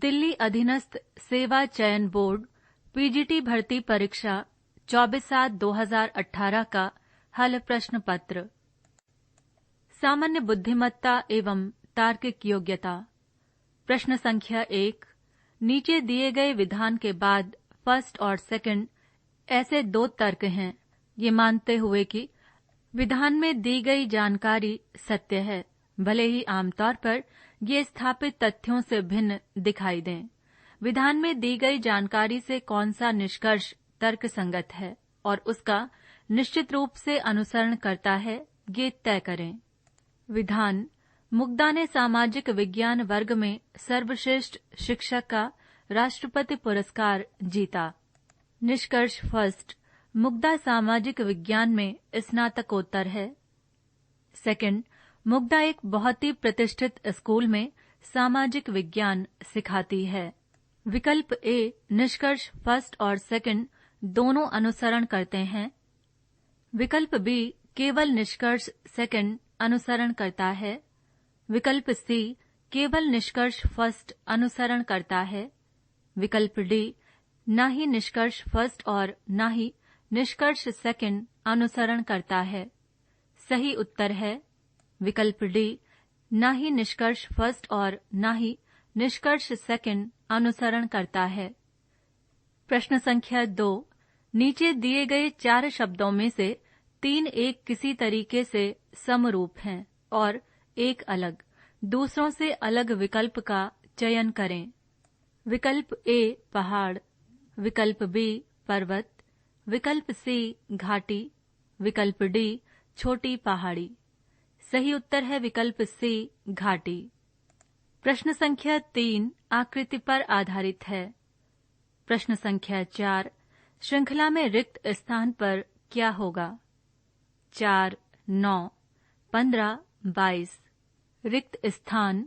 दिल्ली अधीनस्थ सेवा चयन बोर्ड पीजीटी भर्ती परीक्षा 24/7/2018 का हल प्रश्न पत्र। सामान्य बुद्धिमत्ता एवं तार्किक योग्यता। प्रश्न संख्या 1। नीचे दिए गए विधान के बाद फर्स्ट और सेकंड ऐसे दो तर्क हैं, ये मानते हुए कि विधान में दी गई जानकारी सत्य है, भले ही आमतौर पर ये स्थापित तथ्यों से भिन्न दिखाई दें। विधान में दी गई जानकारी से कौन सा निष्कर्ष तर्क संगत है और उसका निश्चित रूप से अनुसरण करता है, ये तय करें। विधान: मुग्धा ने सामाजिक विज्ञान वर्ग में सर्वश्रेष्ठ शिक्षक का राष्ट्रपति पुरस्कार जीता। निष्कर्ष फर्स्ट: मुग्धा सामाजिक विज्ञान में स्नातकोत्तर है। सेकंड: मुग्धा एक बहुत ही प्रतिष्ठित स्कूल में सामाजिक विज्ञान सिखाती है। विकल्प ए निष्कर्ष फर्स्ट और सेकंड दोनों अनुसरण करते हैं। विकल्प बी केवल निष्कर्ष सेकंड अनुसरण करता है। विकल्प सी केवल निष्कर्ष फर्स्ट अनुसरण करता है। विकल्प डी न ही निष्कर्ष फर्स्ट और न ही निष्कर्ष सेकंड अनुसरण करता है। सही उत्तर है विकल्प डी, न ही निष्कर्ष फर्स्ट और न ही निष्कर्ष सेकंड अनुसरण करता है। प्रश्न संख्या 2। नीचे दिए गए 4 शब्दों में से 3 एक किसी तरीके से समरूप हैं और एक अलग, दूसरों से अलग विकल्प का चयन करें। विकल्प ए पहाड़, विकल्प बी पर्वत, विकल्प सी घाटी, विकल्प डी छोटी पहाड़ी। सही उत्तर है विकल्प सी घाटी। प्रश्न संख्या 3 आकृति पर आधारित है। प्रश्न संख्या 4 श्रृंखला में रिक्त स्थान पर क्या होगा? 4, 9, 15, 22। रिक्त स्थान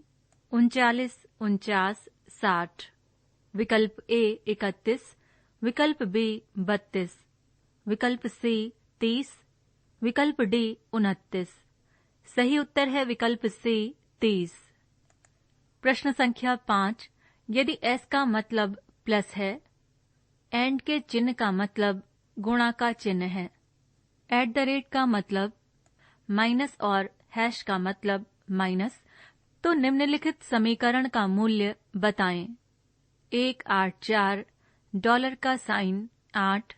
39, 49, 60। विकल्प ए 31, विकल्प बी 32, विकल्प सी 30, विकल्प डी 29। सही उत्तर है विकल्प सी 30। प्रश्न संख्या 5 यदि s का मतलब प्लस है, एंड के चिन्ह का मतलब गुणा का चिन्ह है, @ का मतलब माइनस और हैश का मतलब माइनस, तो निम्नलिखित समीकरण का मूल्य बताएं। 184, डॉलर का साइन 8,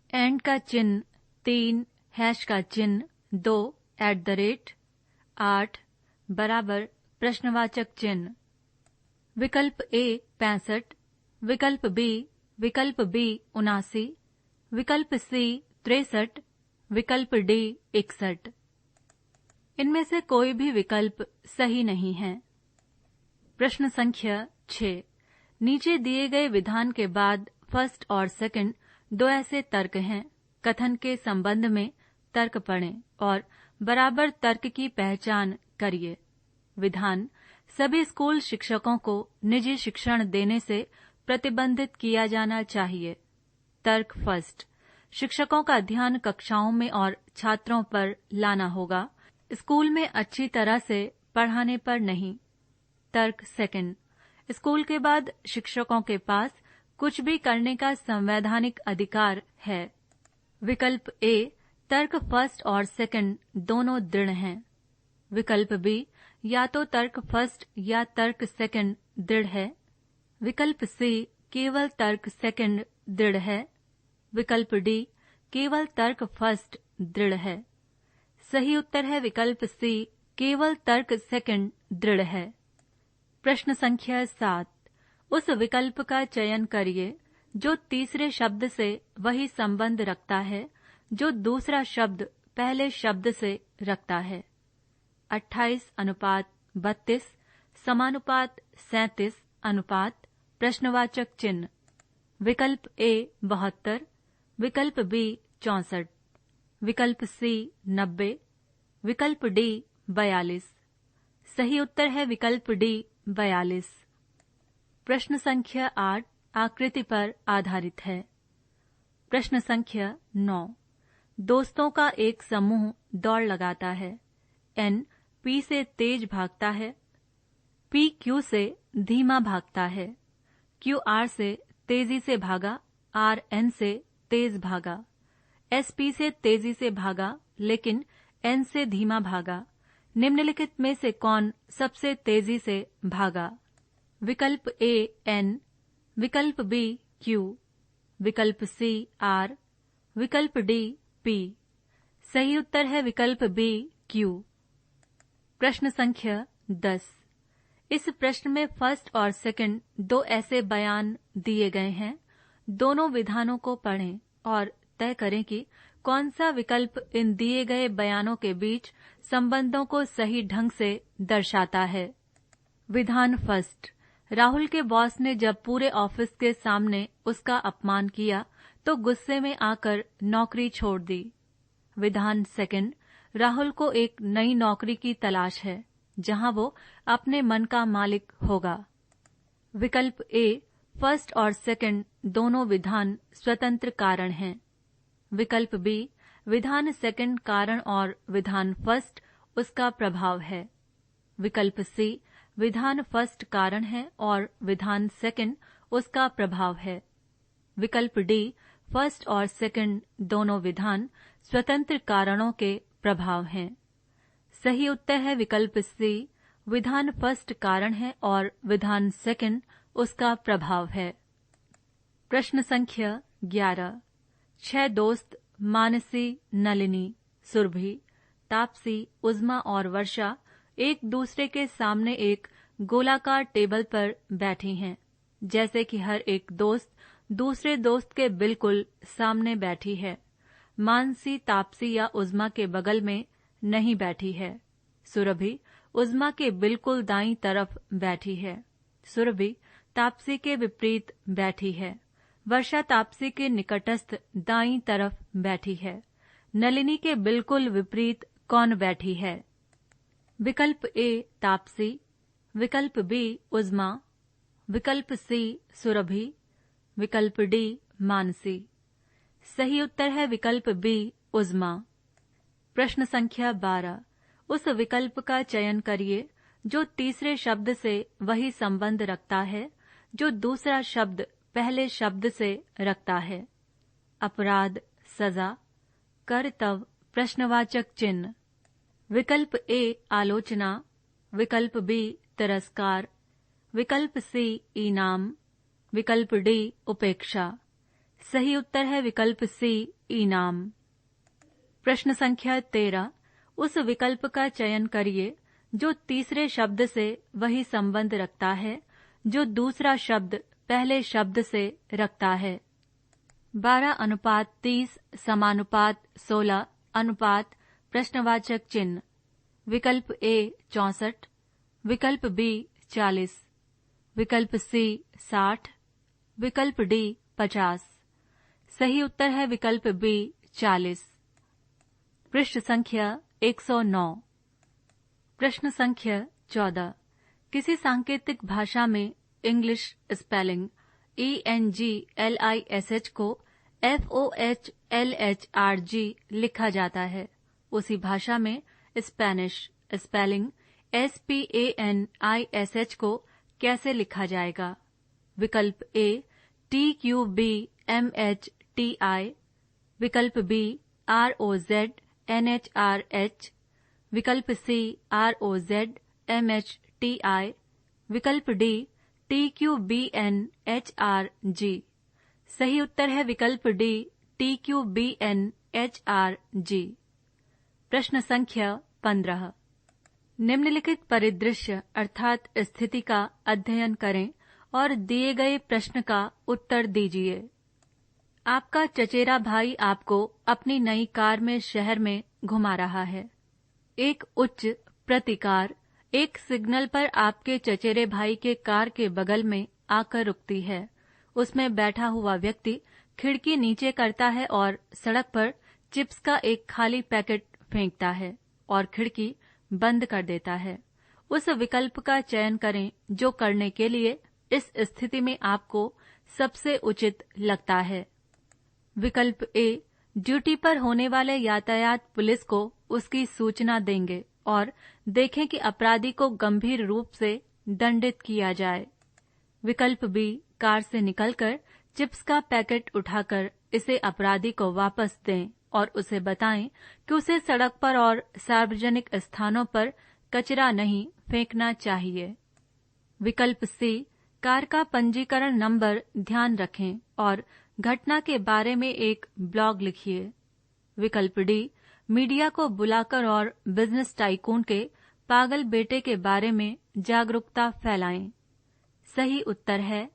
एंड का चिन्ह 3, हैश का चिन्ह 2, @ 8 बराबर प्रश्नवाचक चिन्ह। विकल्प ए 65, विकल्प बी 79, विकल्प सी 63, विकल्प डी 61। इनमें से कोई भी विकल्प सही नहीं है। प्रश्न संख्या 6 नीचे दिए गए विधान के बाद फर्स्ट और सेकंड दो ऐसे तर्क हैं, कथन के संबंध में तर्क पढ़ें और बराबर तर्क की पहचान करिए। विधान: सभी स्कूल शिक्षकों को निजी शिक्षण देने से प्रतिबंधित किया जाना चाहिए। तर्क फर्स्ट: शिक्षकों का ध्यान कक्षाओं में और छात्रों पर लाना होगा, स्कूल में अच्छी तरह से पढ़ाने पर नहीं। तर्क सेकंड: स्कूल के बाद शिक्षकों के पास कुछ भी करने का संवैधानिक अधिकार है। विकल्प ए तर्क फर्स्ट और सेकंड दोनों दृढ़ हैं। विकल्प बी या तो तर्क फर्स्ट या तर्क सेकंड दृढ़ है। विकल्प सी केवल तर्क सेकंड दृढ़ है। विकल्प डी केवल तर्क फर्स्ट दृढ़ है। सही उत्तर है विकल्प सी केवल तर्क सेकंड दृढ़ है। प्रश्न संख्या 7 उस विकल्प का चयन करिए जो तीसरे शब्द से वही संबंध रखता है जो दूसरा शब्द पहले शब्द से रखता है। 28:32, समानुपात 37 अनुपात प्रश्नवाचक चिन्ह। विकल्प ए 72, विकल्प बी 64, विकल्प सी 90, विकल्प डी 42। सही उत्तर है विकल्प डी 42। प्रश्न संख्या 8 आकृति पर आधारित है। प्रश्न संख्या 9 दोस्तों का एक समूह दौड़ लगाता है। N P से तेज भागता है, P Q से धीमा भागता है। QR से तेजी से भागा, RN से तेज भागा। SP से तेजी से भागा, लेकिन N से धीमा भागा। निम्नलिखित में से कौन सबसे तेजी से भागा? विकल्प A N, विकल्प B Q, विकल्प C R, विकल्प D P। सही उत्तर है विकल्प B Q। प्रश्न संख्या 10। इस प्रश्न में फर्स्ट और सेकंड दो ऐसे बयान दिए गए हैं। दोनों विधानों को पढ़ें और तय करें कि कौन सा विकल्प इन दिए गए बयानों के बीच संबंधों को सही ढंग से दर्शाता है। विधान फर्स्ट, राहुल के बॉस ने जब पूरे ऑफिस के सामने उसका अपमान किया तो गुस्से में आकर नौकरी छोड़ दी। विधान सेकंड, राहुल को एक नई नौकरी की तलाश है जहां वो अपने मन का मालिक होगा। विकल्प ए, फर्स्ट और सेकंड दोनों विधान स्वतंत्र कारण हैं। विकल्प बी, विधान सेकंड कारण और विधान फर्स्ट उसका प्रभाव है। विकल्प सी, विधान फर्स्ट कारण है और विधान सेकंड उसका प्रभाव है। विकल्प डी, फर्स्ट और सेकंड दोनों विधान स्वतंत्र कारणों के प्रभाव हैं। सही उत्तर है विकल्प सी, विधान फर्स्ट कारण है और विधान सेकंड उसका प्रभाव है। प्रश्न संख्या 11। 6 दोस्त मानसी, नलिनी, सुरभि, तापसी, उज़्मा और वर्षा एक दूसरे के सामने एक गोलाकार टेबल पर बैठी हैं, जैसे कि हर एक दोस्त दूसरे दोस्त के बिल्कुल सामने बैठी है। मानसी तापसी या उज़्मा के बगल में नहीं बैठी है। सुरभि उज़्मा के बिल्कुल दाईं तरफ बैठी है। सुरभि तापसी के विपरीत बैठी है। वर्षा तापसी के निकटस्थ दाईं तरफ बैठी है। नलिनी के बिल्कुल विपरीत कौन बैठी है? विकल्प ए तापसी, विकल्प बी उज़्मा, विकल्प सी सुरभि, विकल्प डी मानसी। सही उत्तर है विकल्प बी उज़्मा। प्रश्न संख्या 12। उस विकल्प का चयन करिए जो तीसरे शब्द से वही संबंध रखता है जो दूसरा शब्द पहले शब्द से रखता है। अपराध, सजा, कर्तव्य, प्रश्नवाचक चिन्ह। विकल्प ए आलोचना, विकल्प बी तिरस्कार, विकल्प सी इनाम, विकल्प डी उपेक्षा। सही उत्तर है विकल्प सी इनाम। प्रश्न संख्या 13। उस विकल्प का चयन करिए जो तीसरे शब्द से वही संबंध रखता है जो दूसरा शब्द पहले शब्द से रखता है। 12:30 समानुपात 16 अनुपात प्रश्नवाचक चिन्ह। विकल्प ए 64, विकल्प बी 40, विकल्प सी 60, विकल्प डी 50। सही उत्तर है विकल्प बी 40। पृष्ठ संख्या 109। प्रश्न संख्या 14। किसी सांकेतिक भाषा में इंग्लिश स्पेलिंग ENGLISH को FOHLHRG लिखा जाता है। उसी भाषा में स्पेनिश स्पेलिंग SPANISH को कैसे लिखा जाएगा? विकल्प ए TQBMHTI, विकल्प बी ROZNHRH, विकल्प सी ROZMHTI, विकल्प डी TQBNHRG। सही उत्तर है विकल्प डी TQBNHRG। प्रश्न संख्या 15। निम्नलिखित परिदृश्य अर्थात स्थिति का अध्ययन करें और दिए गए प्रश्न का उत्तर दीजिए। आपका चचेरा भाई आपको अपनी नई कार में शहर में घुमा रहा है। एक उच्च प्रतिकार एक सिग्नल पर आपके चचेरे भाई के कार के बगल में आकर रुकती है। उसमें बैठा हुआ व्यक्ति खिड़की नीचे करता है और सड़क पर चिप्स का एक खाली पैकेट फेंकता है और खिड़की बंद कर देता है। उस विकल्प का चयन करें जो करने के लिए इस स्थिति में आपको सबसे उचित लगता है। विकल्प ए, ड्यूटी पर होने वाले यातायात पुलिस को उसकी सूचना देंगे और देखें कि अपराधी को गंभीर रूप से दंडित किया जाए। विकल्प बी, कार से निकलकर चिप्स का पैकेट उठाकर इसे अपराधी को वापस दें और उसे बताएं कि उसे सड़क पर और सार्वजनिक स्थानों पर कचरा नहीं फेंकना चाहिए। विकल्प सी, कार का पंजीकरण नंबर ध्यान रखें और घटना के बारे में एक ब्लॉग लिखिए। विकल्प डी, मीडिया को बुलाकर और बिजनेस टाइकून के पागल बेटे के बारे में जागरूकता फैलाएं। सही उत्तर है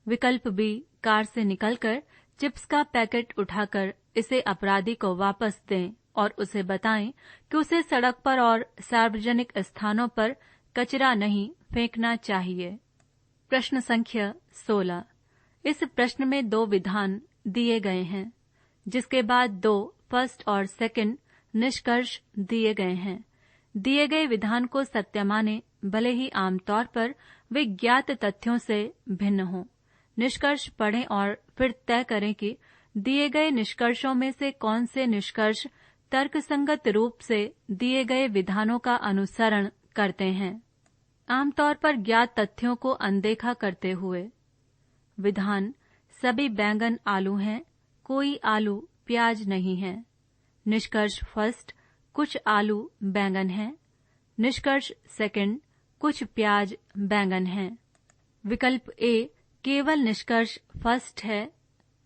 विकल्प बी, कार से निकलकर चिप्स का पैकेट उठाकर इसे अपराधी को वापस दें और उसे बताएं कि उसे सड़क पर और सार्वजनिक स्थानों पर कचरा नहीं फेंकना चाहिए। प्रश्न संख्या 16। इस प्रश्न में 2 विधान दिए गए हैं, जिसके बाद 2 फर्स्ट और सेकंड निष्कर्ष दिए गए हैं। दिए गए विधान को सत्य माने, भले ही आमतौर पर वे ज्ञात तथ्यों से भिन्न हों। निष्कर्ष पढ़ें और फिर तय करें कि दिए गए निष्कर्षों में से कौन से निष्कर्ष तर्कसंगत रूप से दिए गए विधानों का अनुसरण करते हैं। आमतौर पर ज्ञात तथ्यों को अनदेखा करते हुए। विधान, सभी बैंगन आलू हैं, कोई आलू प्याज नहीं है। निष्कर्ष फर्स्ट, कुछ आलू बैंगन हैं। निष्कर्ष सेकंड, कुछ प्याज बैंगन हैं। विकल्प ए, केवल निष्कर्ष फर्स्ट है।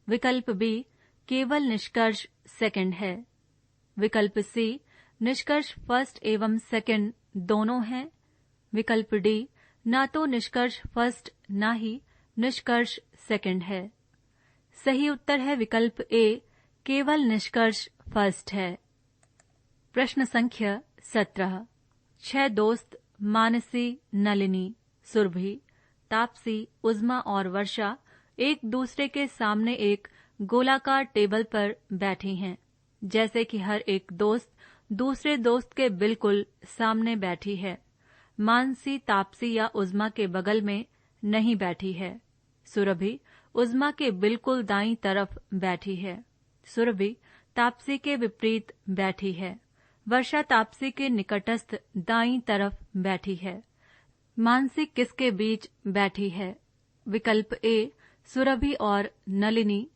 विकल्प बी, केवल निष्कर्ष सेकंड है। विकल्प सी, निष्कर्ष फर्स्ट एवं सेकंड दोनों हैं। विकल्प डी, ना तो निष्कर्ष फर्स्ट ना ही निष्कर्ष सेकंड है। सही उत्तर है विकल्प ए, केवल निष्कर्ष फर्स्ट है। प्रश्न संख्या 17। 6 दोस्त मानसी, नलिनी, सुरभि, तापसी, उज़्मा और वर्षा एक दूसरे के सामने एक गोलाकार टेबल पर बैठी हैं, जैसे कि हर एक दोस्त दूसरे दोस्त के बिल्कुल सामने बैठी है। मानसी तापसी या उज़्मा के बगल में नहीं बैठी है। सुरभि उज़्मा के बिल्कुल दाईं तरफ बैठी है। सुरभि तापसी के विपरीत बैठी है। वर्षा तापसी के निकटस्थ दाईं तरफ बैठी है। मानसी किसके बीच बैठी है? विकल्प ए, सुरभि और नलिनी।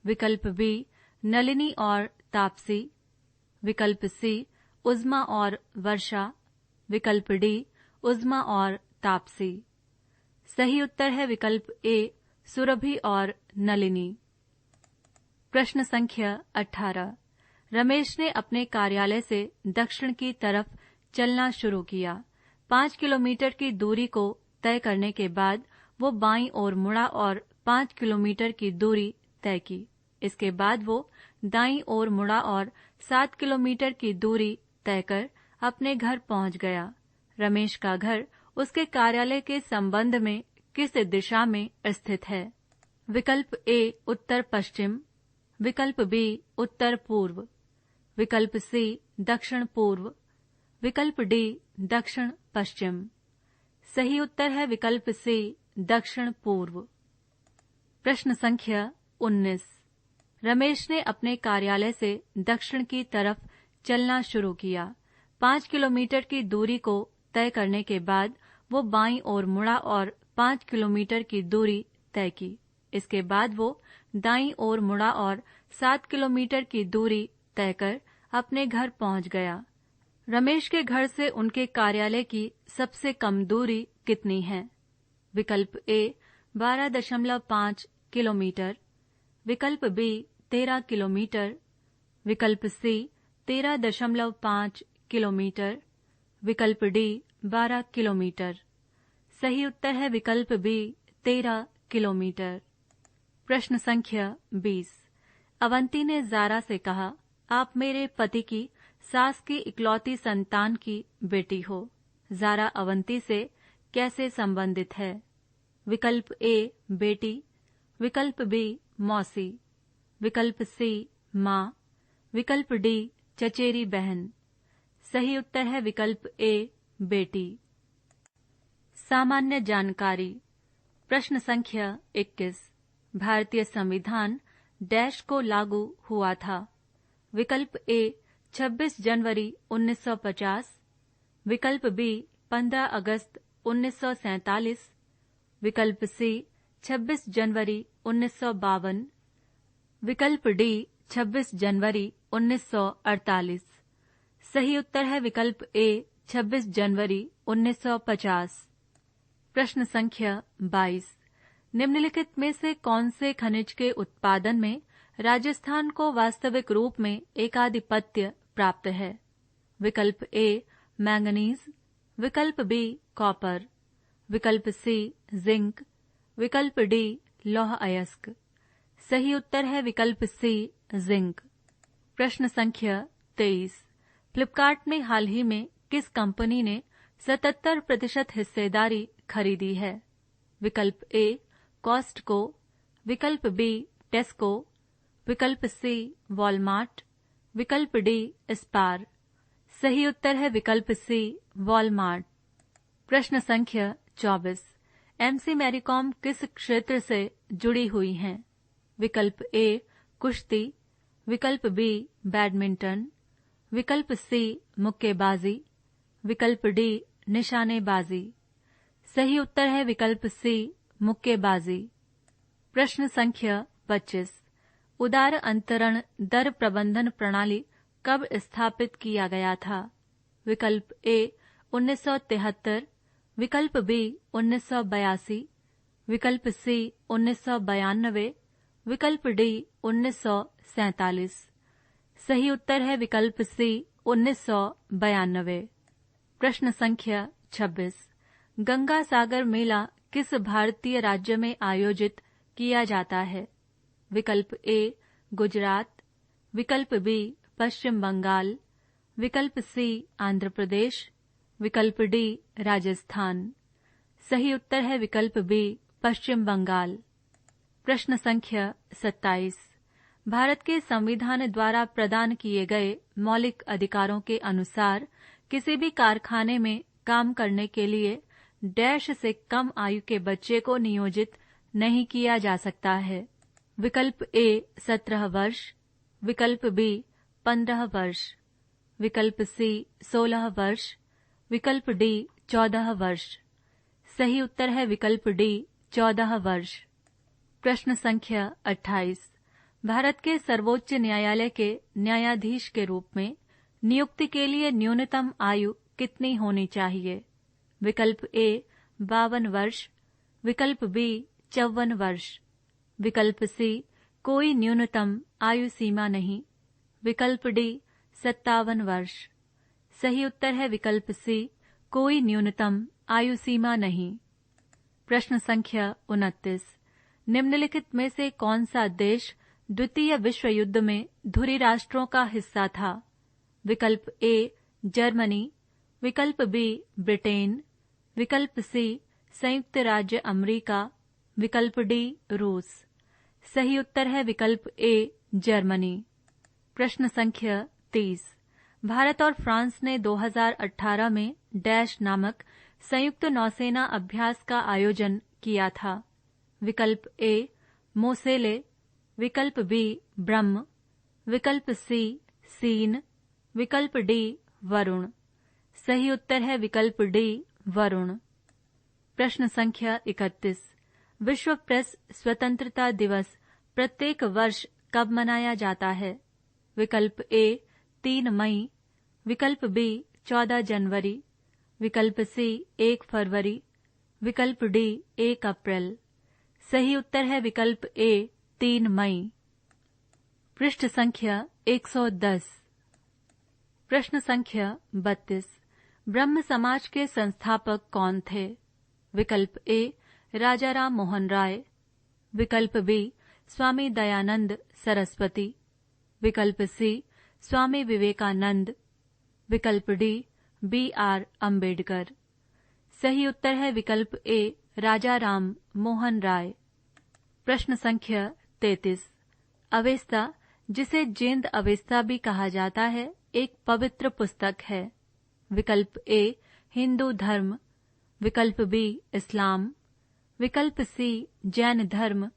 विकल्प बी, नलिनी और तापसी। विकल्प सी, उज़्मा और वर्षा। विकल्प डी, उज़्मा और तापसी। सही उत्तर है विकल्प ए, सुरभि और नलिनी। प्रश्न संख्या 18। रमेश ने अपने कार्यालय से दक्षिण की तरफ चलना शुरू किया। 5 किलोमीटर की दूरी को तय करने के बाद वो बाईं ओर मुड़ा और 5 किलोमीटर की दूरी तय की। इसके बाद वो दाईं ओर मुड़ा और 7 किलोमीटर की दूरी तय कर अपने घर पहुंच गया। रमेश का घर उसके कार्यालय के संबंध में किस दिशा में स्थित है? विकल्प ए, उत्तर पश्चिम। विकल्प बी, उत्तर पूर्व। विकल्प सी, दक्षिण पूर्व। विकल्प डी, दक्षिण पश्चिम। सही उत्तर है विकल्प सी, दक्षिण पूर्व। प्रश्न संख्या 19। रमेश ने अपने कार्यालय से दक्षिण की तरफ चलना शुरू किया। 5 किलोमीटर की दूरी को तय करने के बाद वो बाईं ओर मुड़ा और 5 किलोमीटर की दूरी तय की। इसके बाद वो दाईं ओर मुड़ा और 7 किलोमीटर की दूरी तय कर अपने घर पहुंच गया। रमेश के घर से उनके कार्यालय की सबसे कम दूरी कितनी है? विकल्प ए, 12.5 किलोमीटर। विकल्प बी, 13 किलोमीटर। विकल्प सी, 13.5 किलोमीटर। विकल्प डी, 12 किलोमीटर। सही उत्तर है विकल्प बी, 13 किलोमीटर। प्रश्न संख्या 20। अवंती ने ज़ारा से कहा, आप मेरे पति की सास की इकलौती संतान की बेटी हो। ज़ारा अवंती से कैसे संबंधित है? विकल्प ए, बेटी। विकल्प बी, मौसी। विकल्प सी, माँ। विकल्प डी, चचेरी बहन। सही उत्तर है विकल्प ए, बेटी। सामान्य जानकारी। प्रश्न संख्या 21। भारतीय संविधान डैश को लागू हुआ था। विकल्प ए, 26 जनवरी 1950। विकल्प बी, 15 अगस्त 1947। विकल्प सी 26 जनवरी 1952, विकल्प डी 26 जनवरी 1948। सही उत्तर है विकल्प ए 26 जनवरी 1950। प्रश्न संख्या 22। निम्नलिखित में से कौन से खनिज के उत्पादन में राजस्थान को वास्तविक रूप में एकाधिपत्य प्राप्त है? विकल्प ए मैंगनीज, विकल्प बी कॉपर, विकल्प सी जिंक, विकल्प डी लौह अयस्क। सही उत्तर है विकल्प सी जिंक। प्रश्न संख्या 23। फ्लिपकार्ट ने हाल ही में किस कंपनी ने 77% हिस्सेदारी खरीदी है? विकल्प ए कॉस्टको, विकल्प बी टेस्को, विकल्प सी वॉलमार्ट, विकल्प डी स्पार। सही उत्तर है विकल्प सी वॉलमार्ट। प्रश्न संख्या 24। एमसी मैरीकॉम किस क्षेत्र से जुड़ी हुई हैं? विकल्प ए कुश्ती, विकल्प बी बैडमिंटन, विकल्प सी मुक्केबाजी, विकल्प डी निशानेबाजी। सही उत्तर है विकल्प सी मुक्केबाजी। प्रश्न संख्या 25। उदार अंतरण दर प्रबंधन प्रणाली कब स्थापित किया गया था? विकल्प ए 1973, विकल्प बी 1982, विकल्प सी 1992, विकल्प डी 1947। सही उत्तर है विकल्प सी 1992। प्रश्न संख्या 26। गंगा सागर मेला किस भारतीय राज्य में आयोजित किया जाता है? विकल्प ए गुजरात, विकल्प बी पश्चिम बंगाल, विकल्प सी आंध्र प्रदेश, विकल्प डी राजस्थान। सही उत्तर है विकल्प बी पश्चिम बंगाल। प्रश्न संख्या 27। भारत के संविधान द्वारा प्रदान किए गए मौलिक अधिकारों के अनुसार किसी भी कारखाने में काम करने के लिए डैश से कम आयु के बच्चे को नियोजित नहीं किया जा सकता है। विकल्प ए 17 वर्ष, विकल्प बी 15 वर्ष, विकल्प सी 16 वर्ष, विकल्प डी 14 वर्ष। सही उत्तर है विकल्प डी 14 वर्ष। प्रश्न संख्या 28। भारत के सर्वोच्च न्यायालय के न्यायाधीश के रूप में नियुक्ति के लिए न्यूनतम आयु कितनी होनी चाहिए? विकल्प ए 52 वर्ष, विकल्प बी 54 वर्ष, विकल्प सी कोई न्यूनतम आयु सीमा नहीं, विकल्प डी 57 वर्ष। सही उत्तर है विकल्प सी कोई न्यूनतम आयु सीमा नहीं। प्रश्न संख्या 29। निम्नलिखित में से कौन सा देश द्वितीय विश्व युद्ध में धुरी राष्ट्रों का हिस्सा था? विकल्प ए जर्मनी, विकल्प बी ब्रिटेन, विकल्प सी संयुक्त राज्य अमेरिका, विकल्प डी रूस। सही उत्तर है विकल्प ए जर्मनी। प्रश्न संख्या 30। भारत और फ्रांस ने 2018 में डैश नामक संयुक्त नौसेना अभ्यास का आयोजन किया था। विकल्प ए मोसेले, विकल्प बी ब्रह्म, विकल्प सी सीन, विकल्प डी वरुण। सही उत्तर है विकल्प डी वरुण। प्रश्न संख्या 31। विश्व प्रेस स्वतंत्रता दिवस प्रत्येक वर्ष कब मनाया जाता है? विकल्प ए 3 मई, विकल्प बी 14 जनवरी, विकल्प सी 1 फरवरी, विकल्प डी 1 अप्रैल। सही उत्तर है विकल्प ए 3 मई। पृष्ठ संख्या 110। प्रश्न संख्या 32। ब्रह्म समाज के संस्थापक कौन थे? विकल्प ए राजाराम मोहन राय, विकल्प बी स्वामी दयानंद सरस्वती, विकल्प सी स्वामी विवेकानंद, विकल्प डी B.R. अम्बेडकर। सही उत्तर है विकल्प ए राजाराम मोहन राय। प्रश्न संख्या 33। अवेस्ता, जिसे जेंद अवेस्ता भी कहा जाता है, एक पवित्र पुस्तक है। विकल्प ए हिंदू धर्म, विकल्प बी इस्लाम, विकल्प सी जैन धर्म,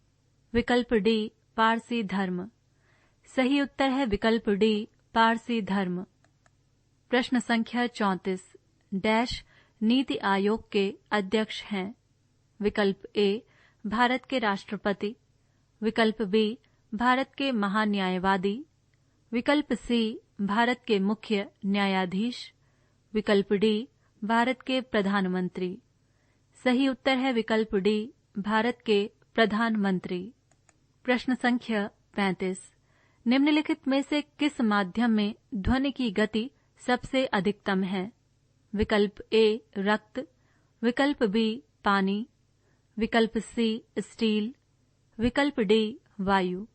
विकल्प डी पारसी धर्म। सही उत्तर है विकल्प डी पारसी धर्म। प्रश्न संख्या 34। डैश नीति आयोग के अध्यक्ष हैं? विकल्प ए भारत के राष्ट्रपति, विकल्प बी भारत के महान्यायवादी, विकल्प सी भारत के मुख्य न्यायाधीश, विकल्प डी भारत के प्रधानमंत्री। सही उत्तर है विकल्प डी भारत के प्रधानमंत्री। प्रश्न संख्या 35। निम्नलिखित में से किस माध्यम में ध्वनि की गति सबसे अधिकतम है? विकल्प ए रक्त, विकल्प बी पानी, विकल्प सी स्टील, विकल्प डी वायु।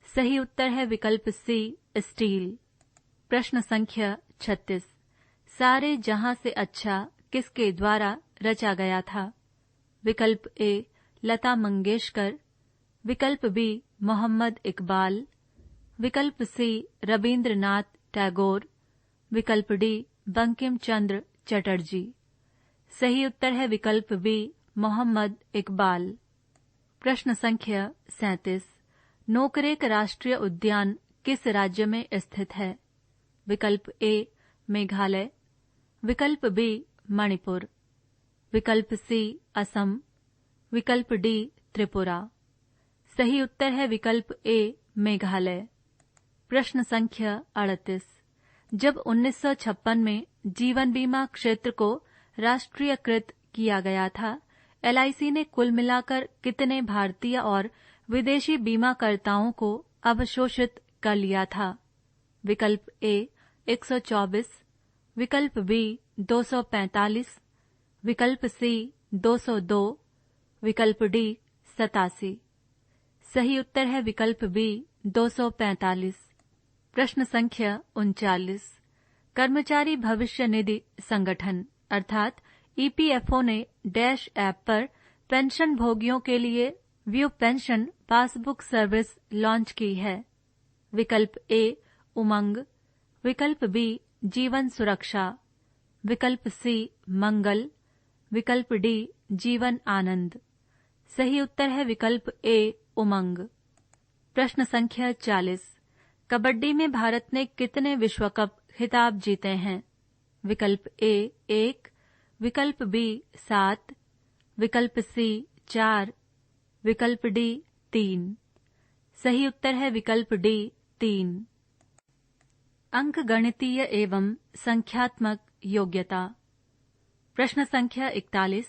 सही उत्तर है विकल्प सी स्टील। प्रश्न संख्या 36। सारे जहां से अच्छा किसके द्वारा रचा गया था? विकल्प ए लता मंगेशकर, विकल्प बी मोहम्मद इकबाल, विकल्प सी रविंद्रनाथ टैगोर, विकल्प डी बंकिम चंद्र चटर्जी। सही उत्तर है विकल्प बी मोहम्मद इकबाल। प्रश्न संख्या 37। नोकरेक राष्ट्रीय उद्यान किस राज्य में स्थित है? विकल्प ए मेघालय, विकल्प बी मणिपुर, विकल्प सी असम, विकल्प डी त्रिपुरा। सही उत्तर है विकल्प ए मेघालय। प्रश्न संख्या 38। जब 1956 में जीवन बीमा क्षेत्र को राष्ट्रीयकृत किया गया था, एलआईसी ने कुल मिलाकर कितने भारतीय और विदेशी बीमाकर्ताओं को अवशोषित कर लिया था? विकल्प ए 124, विकल्प बी 245, विकल्प सी 202, विकल्प डी 87। सही उत्तर है विकल्प बी 245। प्रश्न संख्या 39। कर्मचारी भविष्य निधि संगठन अर्थात ईपीएफओ ने डैश ऐप पर पेंशन भोगियों के लिए view pension passbook service launch की है। विकल्प ए उमंग, विकल्प बी जीवन सुरक्षा, विकल्प सी मंगल, विकल्प डी जीवन आनंद। सही उत्तर है विकल्प ए उमंग। प्रश्न संख्या 40। कबड्डी में भारत ने कितने विश्व कप खिताब जीते हैं? विकल्प ए 1, विकल्प बी 7, विकल्प सी 4, विकल्प डी 3। सही उत्तर है विकल्प डी 3। अंक गणितीय एवं संख्यात्मक योग्यता। प्रश्न संख्या 41।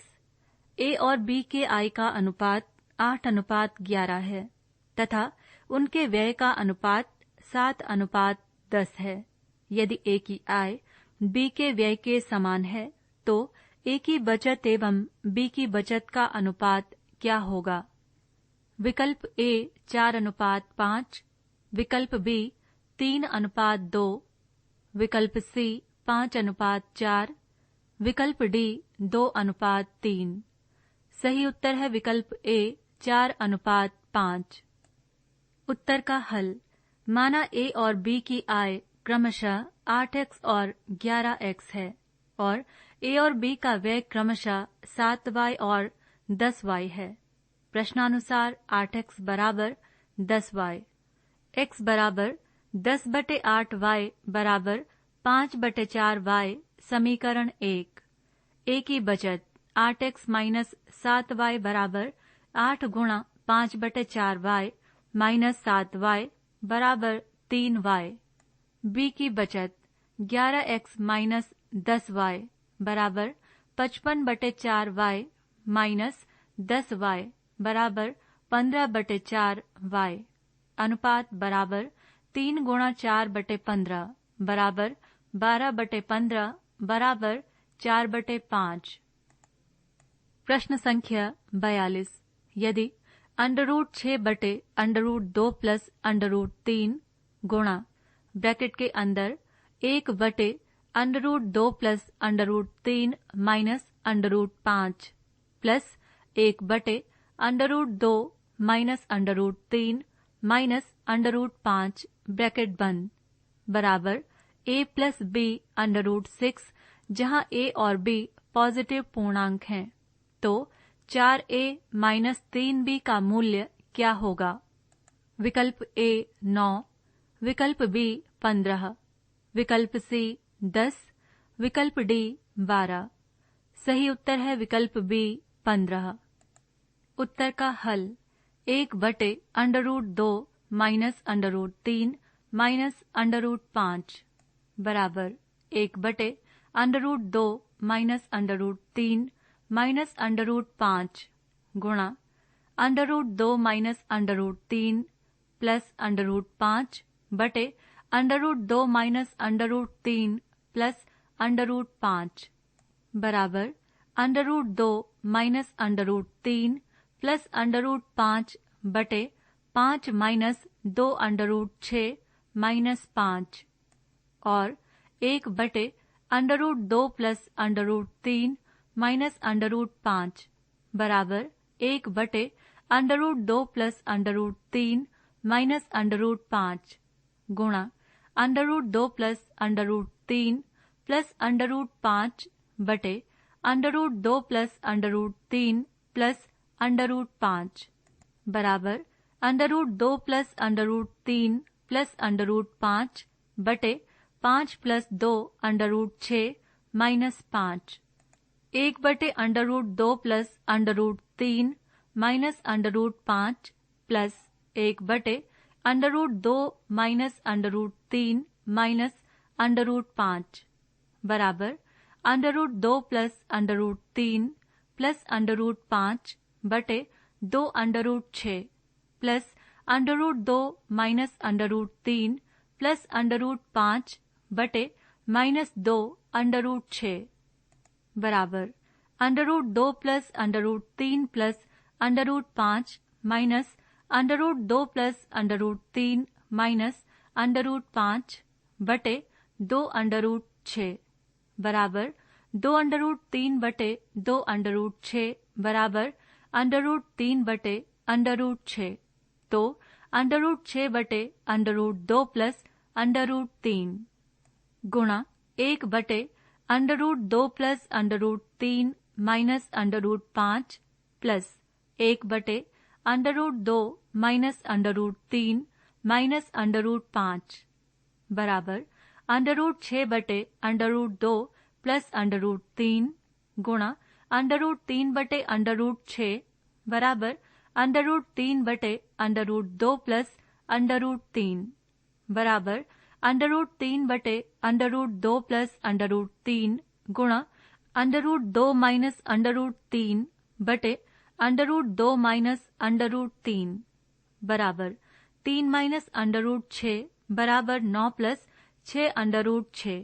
ए और बी के आय का अनुपात 8:11 है तथा उनके व्यय का अनुपात 7:10 है। यदि ए की आय बी के व्यय के समान है तो ए की बचत एवं बी की बचत का अनुपात क्या होगा? विकल्प ए 4:5, विकल्प बी 3:2, विकल्प सी 5:4, विकल्प डी 2:3। सही उत्तर है विकल्प ए 4:5। उत्तर का हल। माना ए और बी की आय क्रमशः 8x और 11x है और ए और बी का व्यय क्रमशः 7y और 10y है। प्रश्नानुसार 8x बराबर 10y, x बराबर 10/8y बराबर 5/4y। समीकरण 1। ए की बचत 8x माइनस 7y बराबर 8 गुणा 5/4y माइनस 7y बराबर 3y। बी की बचत 11x माइनस 10y बराबर 55/4y माइनस 10y बराबर 15/4y। अनुपात बराबर 3 गुणा 4/15 बराबर 12/15 बराबर 4/5। प्रश्न संख्या 42। यदि √6/√2 प्लस √3 गुणा ब्रैकेट के अंदर 1/√2 plus √3 minus √5 plus 1/√2 minus √3 minus √5 bracket बंद बराबर a प्लस b √6, जहां a और b पॉजिटिव पूर्णांक हैं, तो 4a माइनस 3b का मूल्य क्या होगा? विकल्प ए 9, विकल्प बी 15, विकल्प सी 10, विकल्प डी 12। सही उत्तर है विकल्प बी 15। उत्तर का हल 1/√2 माइनस √3 माइनस √5 बराबर 1/√2 माइनस √3 माइनस √5 गुणा √2 माइनस √3 प्लस √5 बटे √2 माइनस √3 प्लस √5 बराबर √2 माइनस √3 प्लस √5 बटे 5 माइनस 2√6 माइनस 5 और 1/√2 प्लस √3 माइनस √5 बराबर 1/√2 प्लस √3 माइनस √5 गुणा √2 प्लस √3 प्लस √5 बटे √2 प्लस √3 प्लस √5 बराबर √2 प्लस √3 प्लस √5 बटे 5 plus 2 √6 minus 5 1/√2 plus √3 minus √5 plus 1/√2 minus √3 minus √5 बराबर √2 प्लस √3 प्लस √5 बटे 2√6 प्लस √2 माइनस √3 प्लस √5 बटे माइनस 2√6 बराबर √2 plus √3 plus √5 minus √2 plus √3 minus √5 बटे 2√6 बराबर 2√3 बटे 2√6 बराबर √3 बटे √6 तो √6 बटे √2 प्लस √3 गुणा 1/√2 plus √3 minus √5 plus 1/√2 minus √3 minus √5 बराबर √6 बटे √2 प्लस √3 गुणा √3 बटे √6 बराबर √3 बटे √2 प्लस √3 बराबर √3 बटे √2 प्लस √3 गुणा √2 माइनस √3 बटे √2 माइनस √3 बराबर 3 माइनस √6 बराबर 9 प्लस 6 √6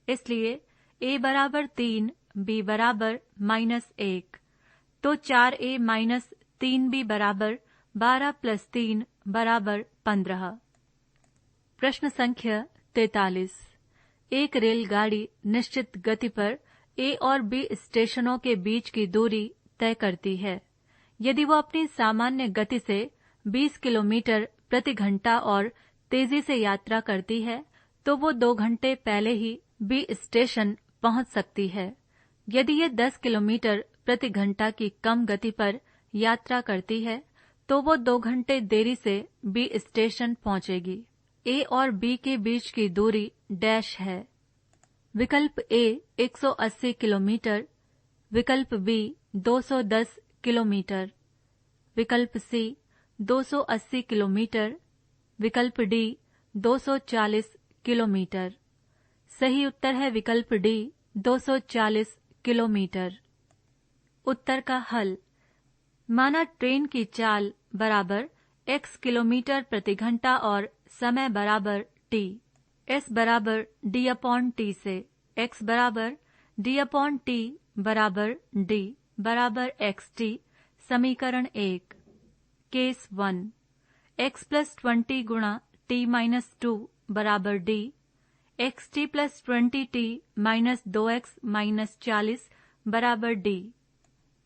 इसलिए a बराबर 3 b बराबर -1 तो 4a माइनस 3b बराबर 12 प्लस 3 बराबर 15। प्रश्न संख्या 43। एक रेलगाड़ी निश्चित गति पर ए और बी स्टेशनों के बीच की दूरी तय करती है। यदि वो अपनी सामान्य गति से 20 किलोमीटर प्रति घंटा और तेजी से यात्रा करती है तो वो 2 घंटे पहले ही बी स्टेशन पहुंच सकती है। यदि ये 10 किलोमीटर प्रति घंटा की कम गति पर यात्रा करती है तो वो 2 घंटे देरी से बी स्टेशन पहुंचेगी। ए और बी के बीच की दूरी डैश है। विकल्प ए 180 किलोमीटर, विकल्प बी 210 किलोमीटर, विकल्प सी 280 किलोमीटर, विकल्प डी 240 किलोमीटर। सही उत्तर है विकल्प डी 240 किलोमीटर। उत्तर का हल। माना ट्रेन की चाल बराबर x किलोमीटर प्रति घंटा और समय बराबर t। s बराबर d/t से x बराबर d/t बराबर d बराबर xt समीकरण 1। केस 1 x प्लस 20 गुणा t माइनस 2 बराबर d, xt plus 20t minus 2x minus 40 बराबर d,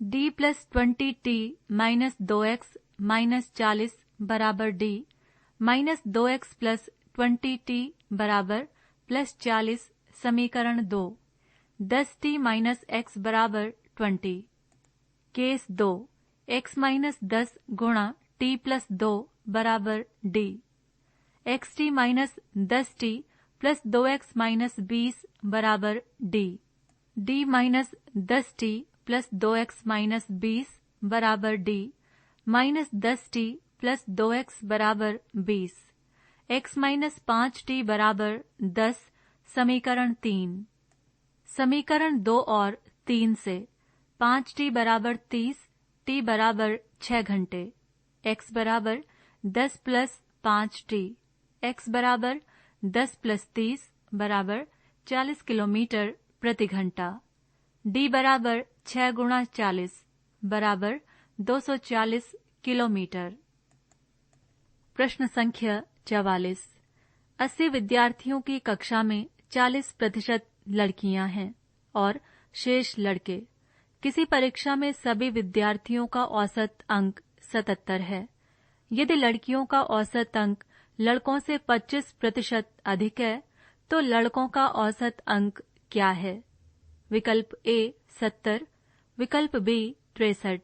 d plus 20t minus 2x minus 40 बराबर d, minus 2x plus 20t बराबर प्लस 40 समीकरण 2। 10t माइनस x बराबर 20। केस 2 x माइनस 10 गुणा t plus 2 बराबर d, xt minus 10t plus 2x minus 20 बराबर d, d minus 10t plus 2x minus 20 बराबर D minus 10t plus 2x बराबर 20, x minus 5t बराबर 10, समीकरण 3। समीकरण 2 और 3 से 5t बराबर 30, t बराबर 6 घंटे, x बराबर 10 प्लस 5t, x बराबर 10 प्लस 30 बराबर 40 किलोमीटर प्रति घंटा, d बराबर 6 गुणा 40 बराबर 240 किलोमीटर। प्रश्न संख्या 44। 80 विद्यार्थियों की कक्षा में 40% लड़कियां हैं और शेष लड़के। किसी परीक्षा में सभी विद्यार्थियों का औसत अंक 77 है। यदि लड़कियों का औसत अंक लड़कों से 25% अधिक है तो लड़कों का औसत अंक क्या है? विकल्प ए 70, विकल्प बी 63,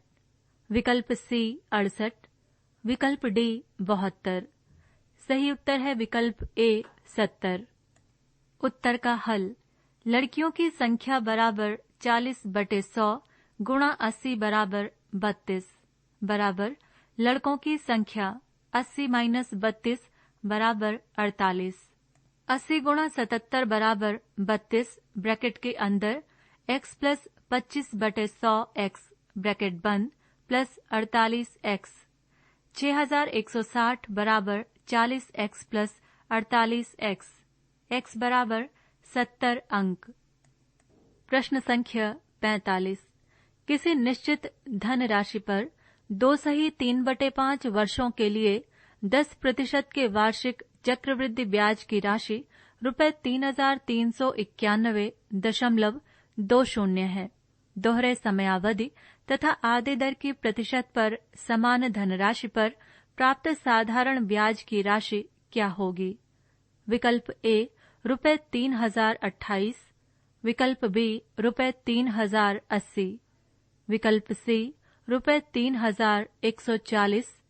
विकल्प सी 68, विकल्प डी 72। सही उत्तर है विकल्प ए 70। उत्तर का हल। लड़कियों की संख्या बराबर 40/100 गुणा 80 बराबर 32 बराबर लड़कों की संख्या 80 माइनस 32 बराबर 48। 80 गुणा 77 बराबर 32 ब्रैकेट के अंदर x प्लस 25/100 x ब्रैकेट बंद प्लस 48x। 6160 बराबर 40x प्लस 48x, x बराबर 70 अंक। प्रश्न संख्या 45। किसी निश्चित धन राशि पर 2 सही 3/5 वर्षों के लिए 10% के वार्षिक चक्रवृद्धि ब्याज की राशि ₹3,391.20 है। दोहरे समयावधि तथा आधे दर की प्रतिशत पर समान धनराशि पर प्राप्त साधारण ब्याज की राशि क्या होगी? विकल्प ए ₹3,028, विकल्प बी ₹3,080, विकल्प सी ₹3,140,